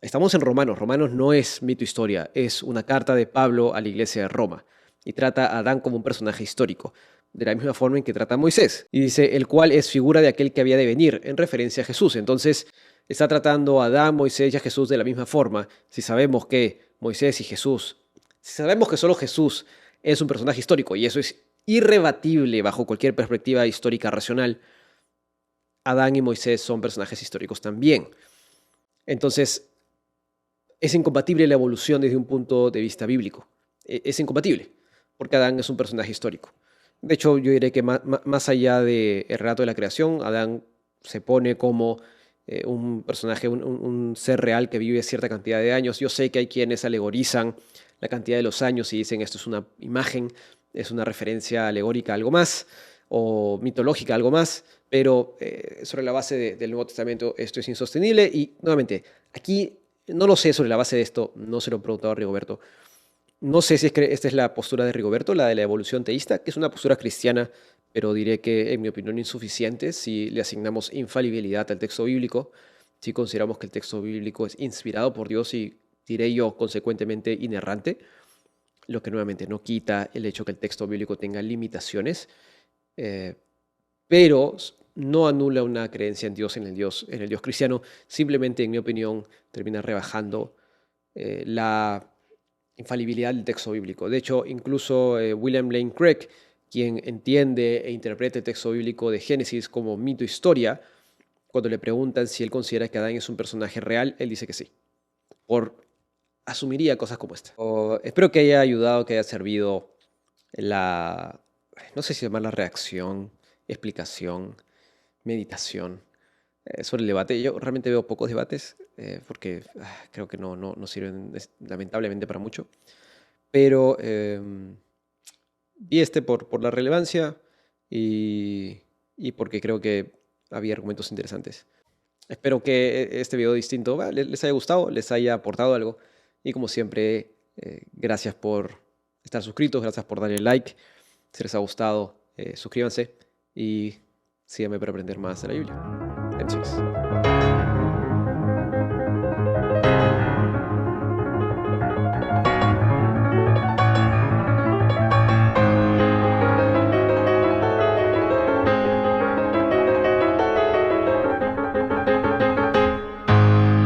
Estamos en Romanos. Romanos no es mito historia, es una carta de Pablo a la iglesia de Roma y trata a Adán como un personaje histórico, de la misma forma en que trata a Moisés. Y dice, el cual es figura de aquel que había de venir, en referencia a Jesús. Entonces, está tratando a Adán, Moisés y a Jesús de la misma forma. Si sabemos que Moisés y Jesús, si sabemos que solo Jesús es un personaje histórico, y eso es irrebatible bajo cualquier perspectiva histórica racional, Adán y Moisés son personajes históricos también. Entonces, es incompatible la evolución desde un punto de vista bíblico. Es incompatible, porque Adán es un personaje histórico. De hecho, yo diré que más allá del relato de la creación, Adán se pone como un personaje, un ser real que vive cierta cantidad de años. Yo sé que hay quienes alegorizan la cantidad de los años y dicen esto es una imagen, es una referencia alegórica a algo más, o mitológica a algo más, pero sobre la base del Nuevo Testamento esto es insostenible. Y nuevamente, aquí no lo sé sobre la base de esto, no se lo he preguntado a Rigoberto. No sé si es que esta es la postura de Rigoberto, la de la evolución teísta, que es una postura cristiana, pero diré que, en mi opinión, insuficiente si le asignamos infalibilidad al texto bíblico, si consideramos que el texto bíblico es inspirado por Dios y, diré yo, consecuentemente inerrante, lo que nuevamente no quita el hecho que el texto bíblico tenga limitaciones, pero no anula una creencia en Dios, en el Dios cristiano. Simplemente, en mi opinión, termina rebajando la infalibilidad del texto bíblico. De hecho, incluso William Lane Craig, quien entiende e interpreta el texto bíblico de Génesis como mito-historia, cuando le preguntan si él considera que Adán es un personaje real, él dice que sí. Asumiría cosas como esta. Espero que haya ayudado, que haya servido no sé si llamarla reacción, explicación, meditación sobre el debate. Yo realmente veo pocos debates porque creo que no sirven lamentablemente para mucho. Pero vi por la relevancia y porque creo que había argumentos interesantes. Espero que este video distinto les haya gustado, les haya aportado algo. Y como siempre, gracias por estar suscritos, gracias por darle like. Si les ha gustado, suscríbanse y síganme para aprender más de la Biblia. Bendiciones.